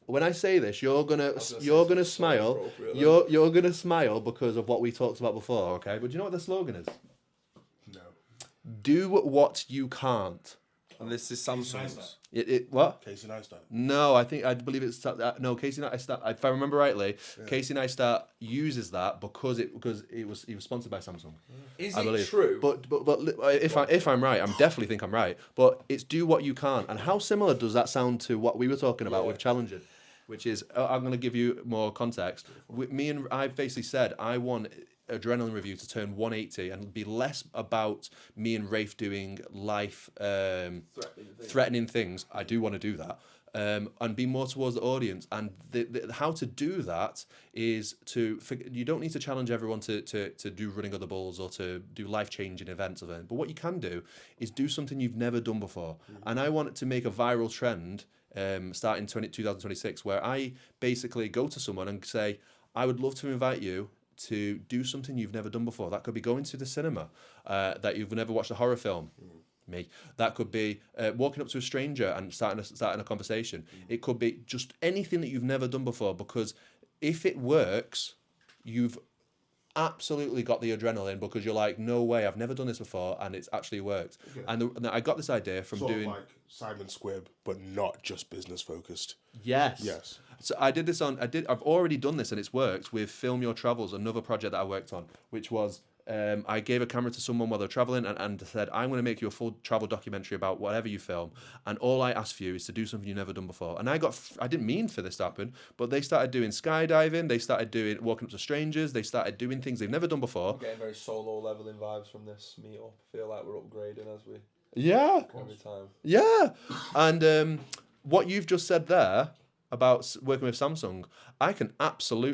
When I say this, you're gonna smile. You're gonna smile because of what we talked about before, okay? But do you know what their slogan is? No. Do what you can't. And this is Samsung's. What? Casey Neistat. No, I believe it's no Casey Neistat. If I remember rightly, Casey Neistat uses that because he was sponsored by Samsung. Is I believe. it true? But if I'm right, I'm definitely think I'm right. But it's do what you can. And how similar does that sound to what we were talking about with challenging? Which is, I'm going to give you more context. I basically said I want Adrenaline Review to turn 180 and be less about me and Rafe doing life threatening things. I do want to do that. And be more towards the audience. And how to do that is you don't need to challenge everyone to do running of the bulls or to do life-changing events of it. But what you can do is do something you've never done before. And I want to make a viral trend starting 2026 where I basically go to someone and say, I would love to invite you to do something you've never done before. That could be going to the cinema, that you've never watched a horror film. Me. That could be walking up to a stranger and starting a conversation. It could be just anything that you've never done before, because if it works, absolutely got the adrenaline because you're like, no way, I've never done this before, and it's actually worked. And I got this idea from Sort doing of like Simon Squibb, but not just business focused. Yes. So I did this on. I've already done this and it's worked with Film Your Travels, another project that I worked on, which was I gave a camera to someone while they're traveling and said, I'm going to make you a full travel documentary about whatever you film, and all I ask for you is to do something you've never done before. And I didn't mean for this to happen, but they started doing skydiving, they started doing walking up to strangers, they started doing things they've never done before. I'm getting very solo leveling vibes from this meetup. I feel like we're upgrading as we every time. Yeah. And what you've just said there about working with Samsung, I can absolutely